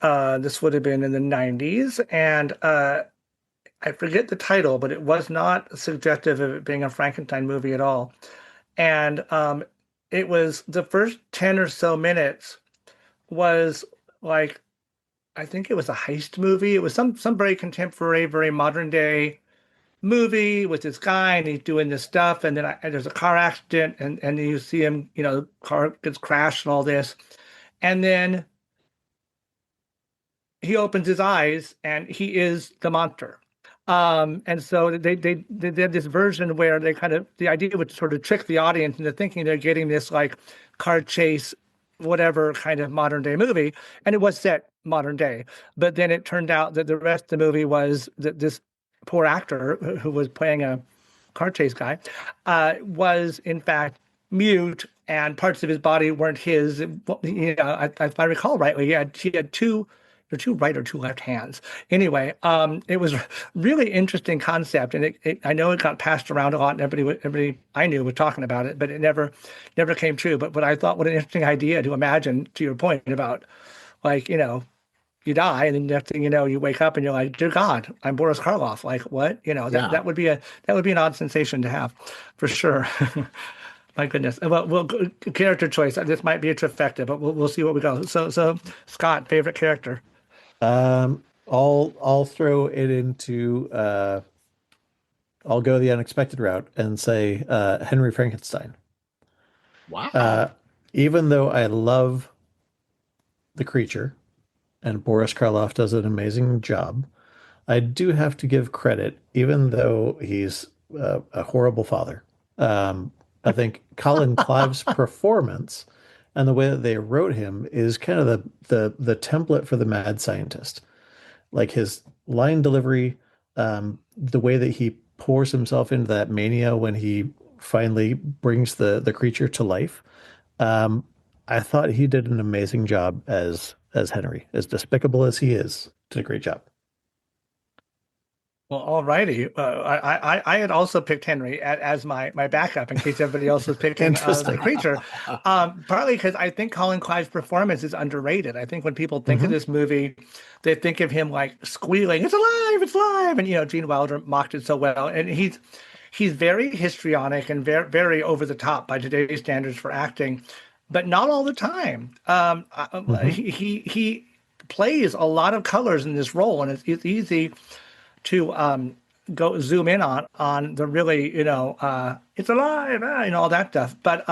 This would have been in the 90s, and I forget the title, but it was not suggestive of it being a Frankenstein movie at all. And it was the first 10 or so minutes was like, I think it was a heist movie. It was some very contemporary, very modern day movie with this guy, and he's doing this stuff, and then and there's a car accident, and you see him, the car gets crashed and all this, and then he opens his eyes and he is the monster. And so they did this version where they kind of, the idea was to sort of trick the audience into thinking they're getting this like car chase, whatever kind of modern day movie. And it was set modern day. But then it turned out that the rest of the movie was that this poor actor who was playing a car chase guy was in fact mute, and parts of his body weren't his. If I recall rightly, he had two right or two left hands. Anyway, it was a really interesting concept, and I know it got passed around a lot, and everybody I knew was talking about it, but it never came true. But I thought, what an interesting idea to imagine. To your point about, like, you die, and then next thing you know, you wake up and you're like, dear God, I'm Boris Karloff. Like, what? That would be an odd sensation to have, for sure. My goodness. Well, character choice. This might be a trifecta, but we'll see what we go. So Scott, favorite character. I'll throw it into I'll go the unexpected route and say Henry Frankenstein. Wow. Even though I love the creature and Boris Karloff does an amazing job, I do have to give credit, even though he's a horrible father. I think Colin Clive's performance and the way that they wrote him is kind of the template for the mad scientist. Like his line delivery, the way that he pours himself into that mania when he finally brings the creature to life. I thought he did an amazing job as Henry. As despicable as he is, did a great job. Well, all righty. I had also picked Henry as my backup in case everybody else was picking the creature. Partly because I think Colin Clive's performance is underrated. I think when people think of this movie, they think of him like squealing, "It's alive! It's alive!" And Gene Wilder mocked it so well. And he's very histrionic and very, very over the top by today's standards for acting, but not all the time. He plays a lot of colors in this role, and it's easy to go zoom in on the really, it's alive, all that stuff. But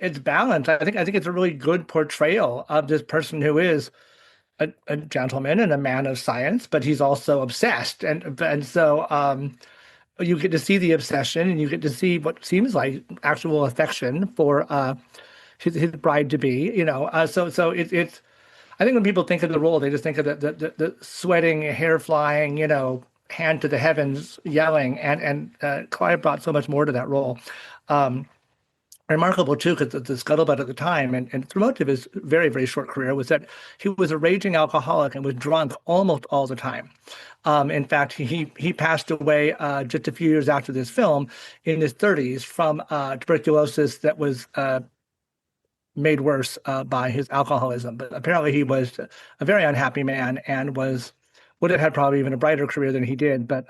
it's balanced. I think it's a really good portrayal of this person who is a gentleman and a man of science, but he's also obsessed, and so you get to see the obsession, and you get to see what seems like actual affection for his bride to be. So it's. I think when people think of the role, they just think of the sweating, hair flying, hand to the heavens, yelling, and Clive brought so much more to that role. Remarkable too, because the scuttlebutt at the time and through most of his very, very short career was that he was a raging alcoholic and was drunk almost all the time. In fact, he passed away just a few years after this film in his 30s from tuberculosis that was made worse by his alcoholism. But apparently he was a very unhappy man and would have had probably even a brighter career than he did, but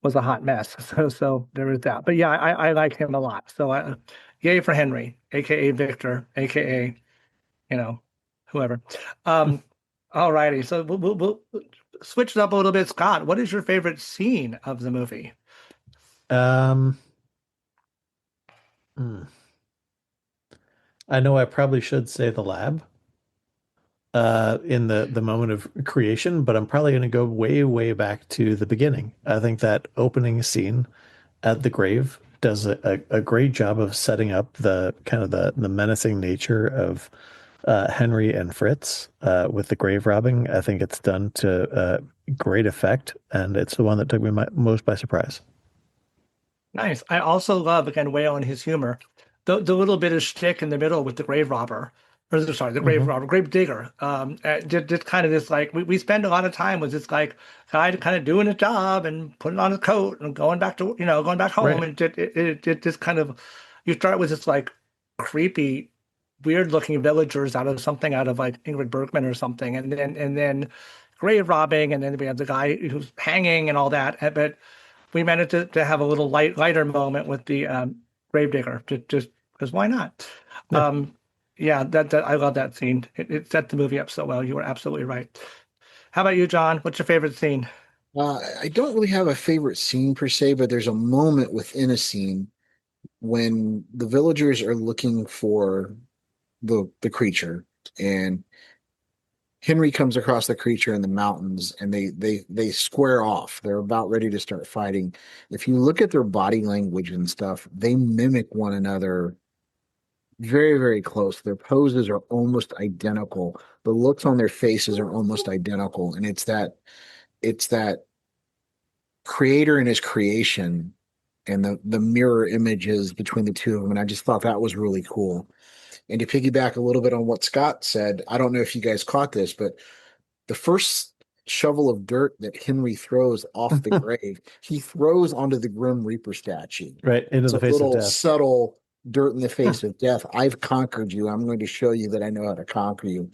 was a hot mess. So there is that. But yeah, I like him a lot. So yay for Henry, aka Victor, aka whoever. All righty. So we'll switch it up a little bit. Scott, what is your favorite scene of the movie? I know I probably should say the lab in the moment of creation, but I'm probably going to go way, way back to the beginning. I think that opening scene at the grave does a great job of setting up the kind of the menacing nature of Henry and Fritz with the grave robbing. I think it's done to great effect, and it's the one that took me most by surprise. Nice. I also love, again, Whale and his humor. The little bit of shtick in the middle with the grave robber Or the grave robber, grave digger. Just kind of this like we spend a lot of time with this like guy kind of doing his job and putting on his coat and going back to going back home, Right. and it just kind of you start with this like creepy, weird looking villagers out of like Ingrid Bergman or something, and then grave robbing, and then we have the guy who's hanging and all that. But we managed to have a little lighter moment with the gravedigger, just because why not? Yeah. Yeah, that I love that scene. It set the movie up so well. You were absolutely right. How about you, John? What's your favorite scene? I don't really have a favorite scene per se, but there's a moment within a scene when the villagers are looking for the creature, and Henry comes across the creature in the mountains, and they square off. They're about ready to start fighting. If you look at their body language and stuff, they mimic one another very, very close. Their poses are almost identical. The looks on their faces are almost identical, and it's that creator and his creation and the mirror images between the two of them. And I just thought that was really cool. And to piggyback a little bit on what Scott said, I don't know if you guys caught this, but the first shovel of dirt that Henry throws off the grave, he throws onto the Grim Reaper statue. Right, into It's the a face of little death. subtle dirt in the face of death. I've conquered you. I'm going to show you that I know how to conquer you.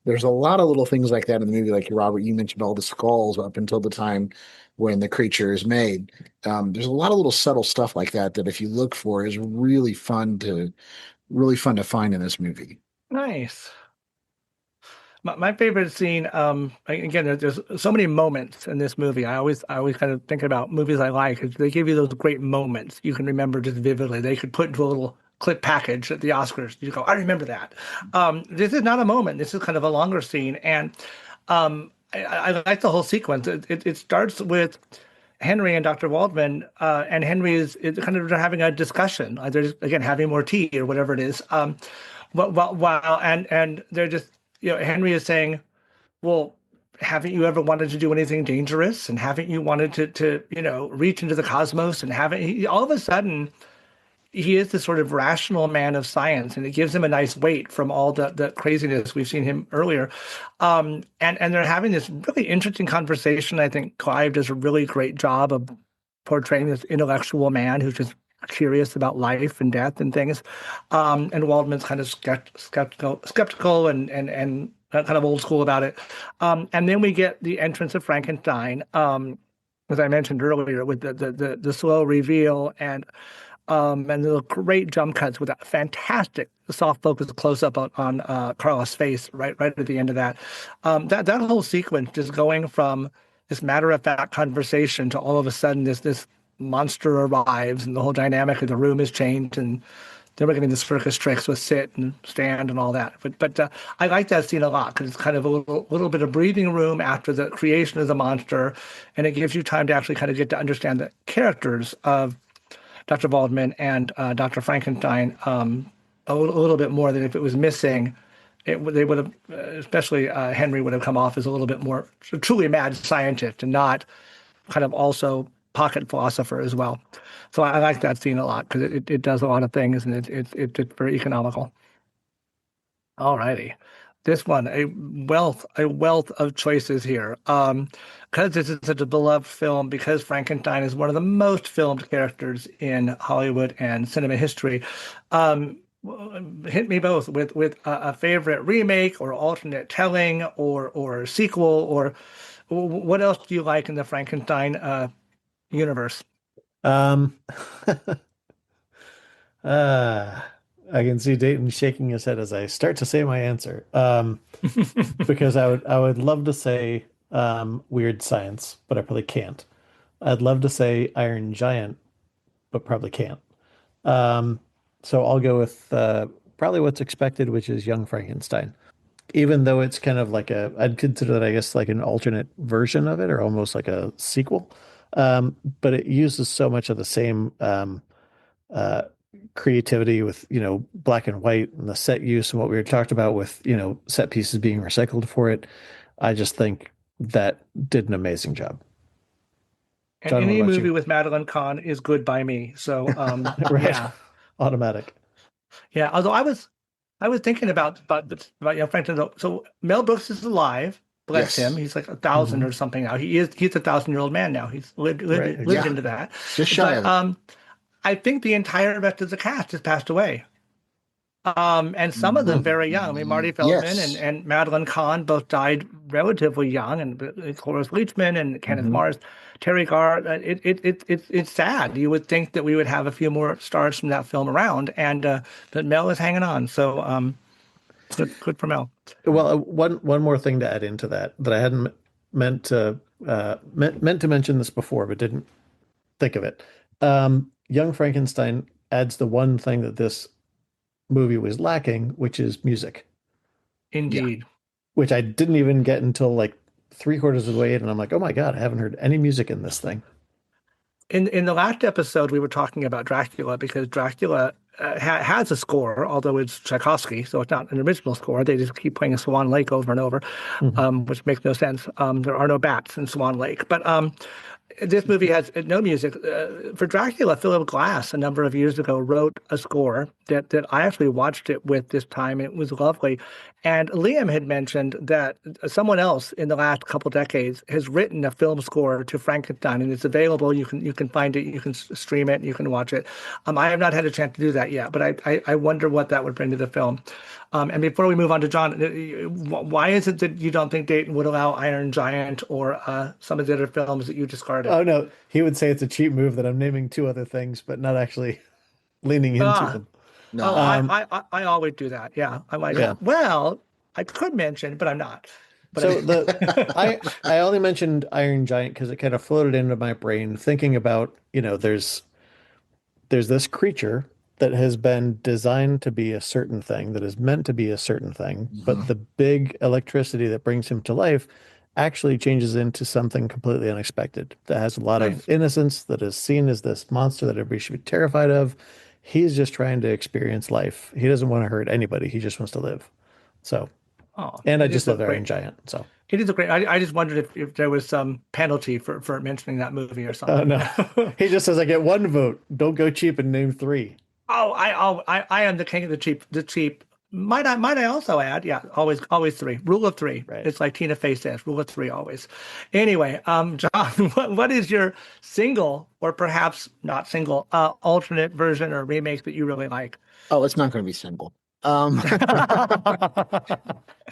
There's a lot of little things like that in the movie. Like Robert, you mentioned all the skulls up until the time when the creature is made. There's a lot of little subtle stuff like that that if you look for is really fun to find in this movie. Nice. My favorite scene, again, there's so many moments in this movie. I always kind of think about movies I like. 'Cause they give you those great moments you can remember just vividly. They could put into a little clip package at the Oscars. You go, I remember that. This is not a moment. This is kind of a longer scene, and I like the whole sequence. It starts with Henry and Dr. Waldman, and Henry is kind of having a discussion. They're just, again having more tea or whatever it is. While and they're just Henry is saying, well, haven't you ever wanted to do anything dangerous? And haven't you wanted to reach into the cosmos? And all of a sudden, he is this sort of rational man of science, and it gives him a nice weight from all the craziness we've seen him earlier. And they're having this really interesting conversation. I think Clive does a really great job of portraying this intellectual man who's just curious about life and death and things. And Waldman's kind of skeptical and kind of old school about it. And then we get the entrance of Frankenstein, as I mentioned earlier, with the slow reveal and the great jump cuts with that fantastic soft focus close up on Carla's face right at the end of that. That whole sequence just going from this matter of fact conversation to all of a sudden this monster arrives and the whole dynamic of the room is changed, and then we're getting the circus tricks with sit and stand and all that. But I like that scene a lot because it's kind of a little bit of breathing room after the creation of the monster, and it gives you time to actually kind of get to understand the characters of Dr. Waldman and Dr. Frankenstein a little bit more than if it was missing. They would have, especially Henry, would have come off as a little bit more truly mad scientist and not kind of also pocket philosopher as well. So I like that scene a lot because it does a lot of things, and it's very economical. All righty. This one, a wealth of choices here. Because this is such a beloved film, because Frankenstein is one of the most filmed characters in Hollywood and cinema history. Hit me both with a favorite remake or alternate telling or sequel, or what else do you like in the Frankenstein universe? I can see Dayton shaking his head as I start to say my answer. Because I would love to say Weird Science, but I probably can't. I'd love to say Iron Giant, but probably can't. So I'll go with probably what's expected, which is Young Frankenstein. Even though it's kind of like I'd consider that, I guess, like an alternate version of it, or almost like a sequel. But it uses so much of the same creativity with, black and white and the set use and what we were talked about with, set pieces being recycled for it. I just think that did an amazing job. And John, any what about movie you? with Madeline Kahn is good by me. So Right. yeah. Automatic. Yeah, although I was thinking about young Frankenstein. So Mel Brooks is alive. Bless him. Yes. He's like 1,000 or something now. He's a 1,000-year-old man now. He's lived Right, lived Yeah. into that. Just shy of But it. I think the entire rest of the cast has passed away. And some of them very young. I mean, Marty Feldman and, Yes. and Madeline Kahn both died relatively young, and Cloris Leachman and Kenneth Mhm. Mars, Terry Garr. It's sad. You would think that we would have a few more stars from that film around, and but Mel is hanging on. So good for Mel. Well, one more thing to add into that I hadn't meant to meant to mention this before, but didn't think of it. Young Frankenstein adds the one thing that this movie was lacking, which is music, Indeed. which I didn't even get until like three-quarters of the way in, and I'm like, oh my God, I haven't heard any music in this thing. In the last episode, we were talking about Dracula because Dracula has a score, although it's Tchaikovsky, so it's not an original score. They just keep playing Swan Lake over and over, which makes no sense. There are no bats in Swan Lake, but this movie has no music. For Dracula, Philip Glass, a number of years ago, wrote a score that I actually watched it with this time. It was lovely. And Liam had mentioned that someone else in the last couple decades has written a film score to Frankenstein, and it's available. You can find it, you can stream it, you can watch it. I have not had a chance to do that yet, but I wonder what that would bring to the film. And before we move on to John, why is it that you don't think Dayton would allow Iron Giant or some of the other films that you discarded? Oh no, he would say it's a cheap move that I'm naming two other things, but not actually leaning into Ah, them. No. oh, I always do that. Yeah, I'm like, Yeah. well, I could mention, but I'm not. But So I only mentioned Iron Giant because it kind of floated into my brain thinking about, there's this creature that has been designed to be a certain thing, that is meant to be a certain thing, but the big electricity that brings him to life actually changes into something completely unexpected that has a lot Nice. of innocence, that is seen as this monster that everybody should be terrified of. He's just trying to experience life. He doesn't want to hurt anybody. He just wants to live. So, Oh, and I it just is a love Iron great. Giant. So, It is a great. I just wondered if there was some penalty for mentioning that movie or oh something. no, he just says I get one vote. Don't go cheap and name three. I am the king of the cheap. The cheap. Might I also add? Yeah, always three. Rule of three. Right. It's like Tina Fey says. Rule of three always. Anyway, John, what is your single or perhaps not single alternate version or remake that you really like? Oh, it's not going to be single.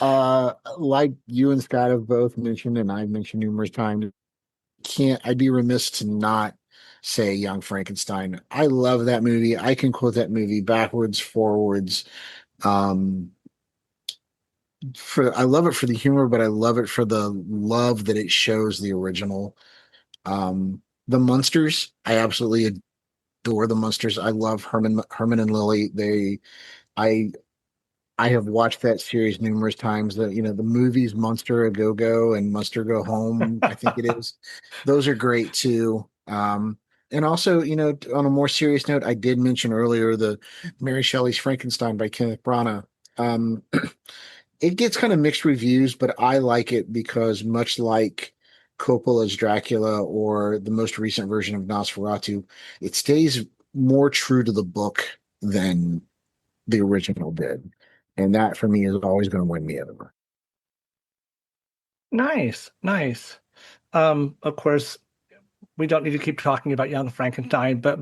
Like you and Scott have both mentioned, and I've mentioned numerous times, I'd be remiss to not say Young Frankenstein. I love that movie. I can quote that movie backwards, forwards. Um, I love it for the humor, but I love it for the love that it shows the original. The Munsters, I absolutely adore the Munsters. I love Herman and Lily. I I have watched that series numerous times. The movies Monster a Go Go and Monster Go Home, I think it is. Those are great too. And also, on a more serious note, I did mention earlier the Mary Shelley's Frankenstein by Kenneth Branagh. Um, it gets kind of mixed reviews, but I like it because much like Coppola's Dracula or the most recent version of Nosferatu, it stays more true to the book than the original did. And that for me is always going to win me over. Nice, nice. Of course, we don't need to keep talking about Young Frankenstein, but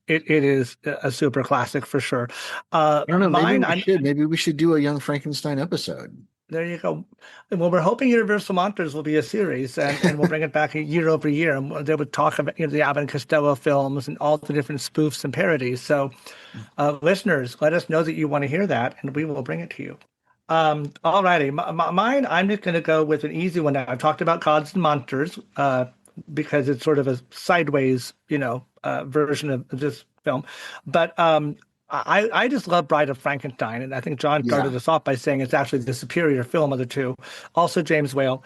it is a super classic for sure. I don't know. Mine, Maybe we should do a Young Frankenstein episode. there you go. Well, we're hoping Universal Monsters will be a series, and we'll bring it back year over year, and they would talk about the Abbott and Costello films and all the different spoofs and parodies. So, listeners, let us know that you want to hear that, and we will bring it to you. All righty. Mine, I'm just going to go with an easy one. I've talked about Gods and Monsters because it's sort of a sideways, version of this film. But I just love Bride of Frankenstein, and I think John started us off by saying it's actually the superior film of the two. Also, James Whale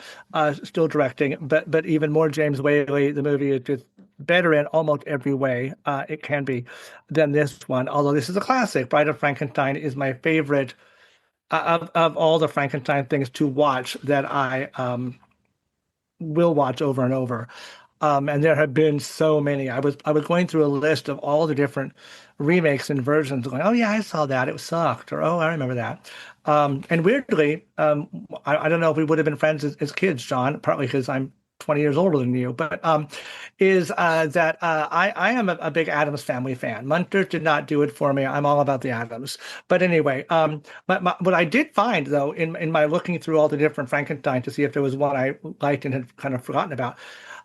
still directing, but even more James Whaley. The movie is just better in almost every way it can be than this one. Although this is a classic, Bride of Frankenstein is my favorite of all the Frankenstein things to watch that I will watch over and over. And there have been so many. I was going through a list of all the different remakes and versions, going, oh yeah, I saw that. It sucked, or oh, I remember that. And weirdly, I don't know if we would have been friends as kids, John, partly because I'm 20 years older than you, but is that I am a big Addams Family fan. Munter did not do it for me. I'm all about the Addams. But anyway, what I did find though in my looking through all the different Frankenstein to see if there was one I liked and had kind of forgotten about,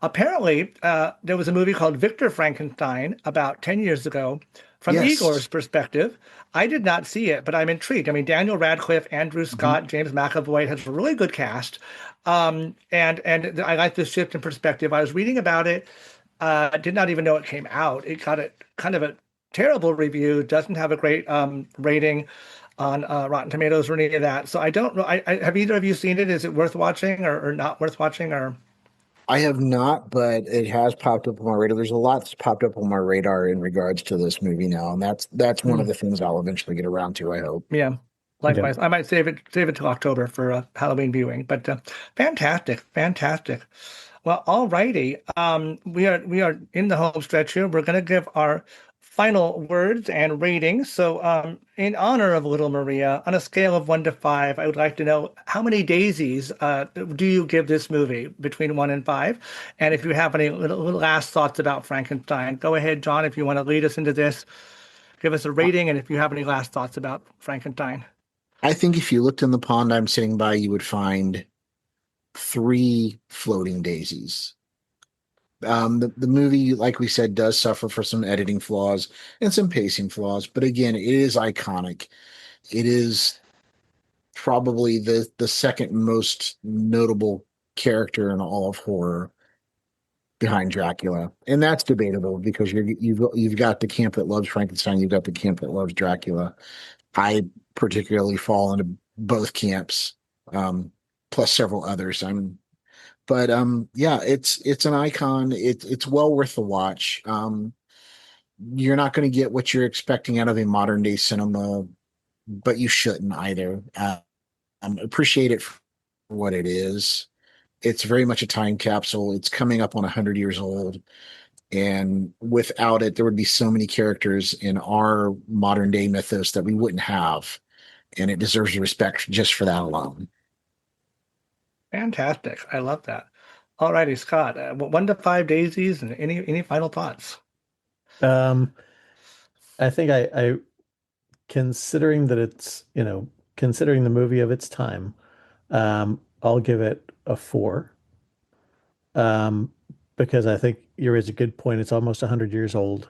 apparently there was a movie called Victor Frankenstein about 10 years ago. From Yes. Igor's perspective, I did not see it, but I'm intrigued. I mean, Daniel Radcliffe, Andrew Scott, James McAvoy has a really good cast. And I like this shift in perspective. I was reading about it, did not even know it came out. It got kind of a terrible review, doesn't have a great rating on Rotten Tomatoes or any of that. So I don't know. Have either of you seen it? Is it worth watching or not worth watching? Or I have not, but it has popped up on my radar. There's a lot that's popped up on my radar in regards to this movie now, and that's one of the things I'll eventually get around to, I hope. Yeah. Likewise, I might save it till October for a Halloween viewing. But fantastic, fantastic. Well, all righty. We are in the home stretch here. We're going to give our final words and ratings. So, in honor of Little Maria, on a scale of 1 to 5, I would like to know how many daisies do you give this movie between 1 and 5? And if you have any little last thoughts about Frankenstein, go ahead, John. If you want to lead us into this, give us a rating, and if you have any last thoughts about Frankenstein. I think if you looked in the pond I'm sitting by, you would find 3 floating daisies. The movie, like we said, does suffer for some editing flaws and some pacing flaws, but again, it is iconic. It is probably the second most notable character in all of horror behind Dracula, and that's debatable because you've got the camp that loves Frankenstein, you've got the camp that loves Dracula. I particularly fall into both camps, plus several others. Yeah, it's an icon. It's well worth the watch. You're not going to get what you're expecting out of a modern day cinema, but you shouldn't either. Appreciate it for what it is. It's very much a time capsule. It's coming up on 100 years old. And without it, there would be so many characters in our modern day mythos that we wouldn't have. And it deserves respect just for that alone. Fantastic. I love that. All righty, Scott, 1 to 5 daisies and any final thoughts? I think I considering that it's, considering the movie of its time, I'll give it a 4. Because I think you raise a good point. It's almost 100 years old.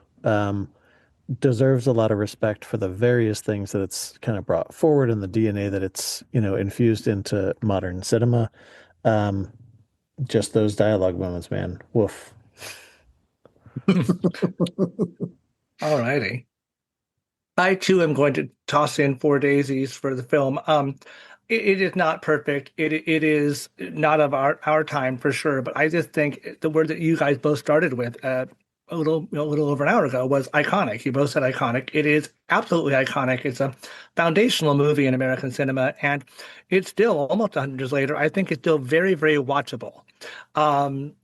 Deserves a lot of respect for the various things that it's kind of brought forward and the DNA that it's, infused into modern cinema. Just those dialogue moments, man. Woof. All righty. I too am going to toss in 4 daisies for the film. It is not perfect. It is not of our time for sure. But I just think the word that you guys both started with a little over an hour ago was iconic. You both said iconic. It is absolutely iconic. It's a foundational movie in American cinema, and it's still almost 100 years later. I think it's still very, very watchable.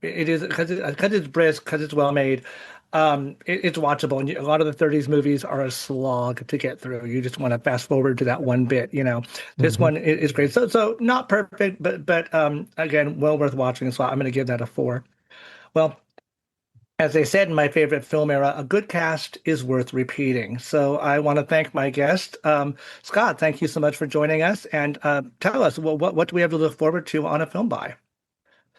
It is because it's brisk, because it's well made. It's watchable, and a lot of the 30s movies are a slog to get through. You just want to fast forward to that one bit, This one is great. So not perfect, but again, well worth watching. So I'm going to give that a 4. Well, as they said in my favorite film era, a good cast is worth repeating. So I want to thank my guest, Scott. Thank you so much for joining us, and tell us what do we have to look forward to on A Film By?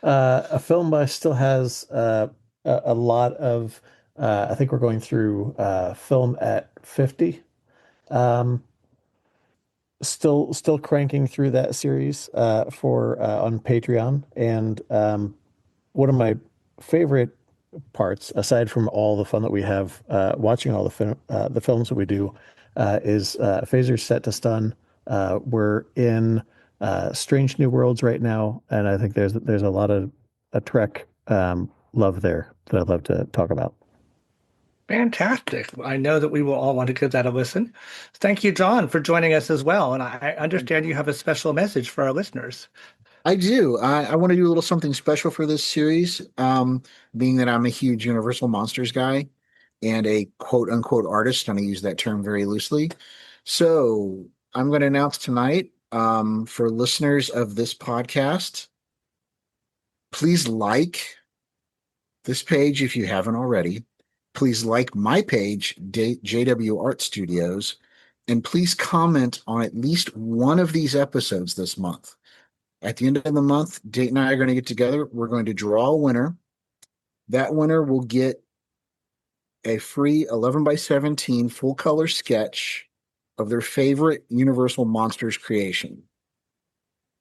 A Film By still has a lot of. I think we're going through Film at 50. Still cranking through that series for on Patreon, and one of my favorite parts, aside from all the fun that we have watching all the films that we do, is Phaser's Set to Stun. We're in Strange New Worlds right now, and I think there's a lot of a Trek love there that I'd love to talk about. Fantastic. I know that we will all want to give that a listen. Thank you, John, for joining us as well. And I understand you have a special message for our listeners. I do. I want to do a little something special for this series, being that I'm a huge Universal Monsters guy and a quote unquote artist, and I use that term very loosely. So I'm going to announce tonight, for listeners of this podcast, please like this page if you haven't already. Please like my page, JW Art Studios, and please comment on at least one of these episodes this month. At the end of the month, Date and I are going to get together. We're going to draw a winner. That winner will get a free 11 by 17 full color sketch of their favorite Universal Monsters creation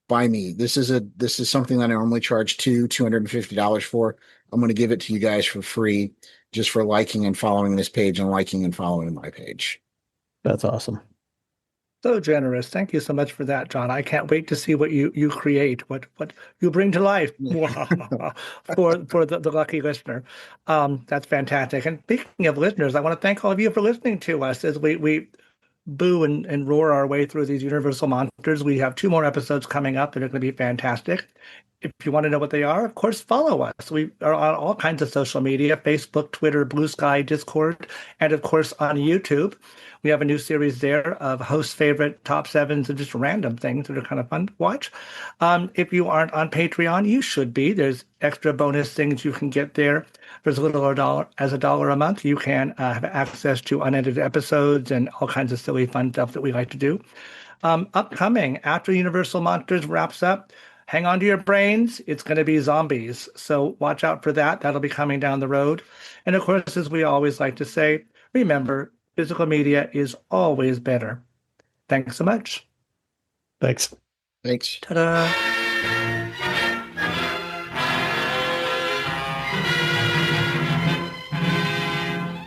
by me. This is something that I normally charge $250 for. I'm going to give it to you guys for free, just for liking and following this page and liking and following my page. That's awesome. So generous. Thank you so much for that, John. I can't wait to see what you create, what you bring to life for the lucky listener. That's fantastic. And speaking of listeners, I want to thank all of you for listening to us as we boo and roar our way through these Universal Monsters. We have 2 more episodes coming up that are going to be fantastic. If you want to know what they are, of course, follow us. We are on all kinds of social media, Facebook, Twitter, Blue Sky, Discord, and of course on YouTube. We have a new series there of host favorite top 7s and just random things that are kind of fun to watch. If you aren't on Patreon, you should be. There's extra bonus things you can get there. For as little as $1 a month, you can have access to unedited episodes and all kinds of silly fun stuff that we like to do. Upcoming, after Universal Monsters wraps up, hang on to your brains. It's going to be zombies. So watch out for that. That'll be coming down the road. And of course, as we always like to say, remember, physical media is always better. Thanks so much. Thanks. Thanks. Ta-da.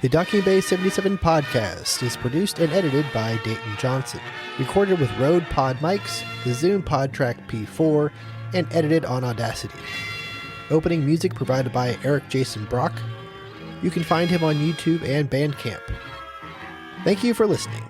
The Docking Bay 77 podcast is produced and edited by Dayton Johnson, recorded with Rode Pod mics, the Zoom PodTrack P4, and edited on Audacity. Opening music provided by Eric Jason Brock. You can find him on YouTube and Bandcamp. Thank you for listening.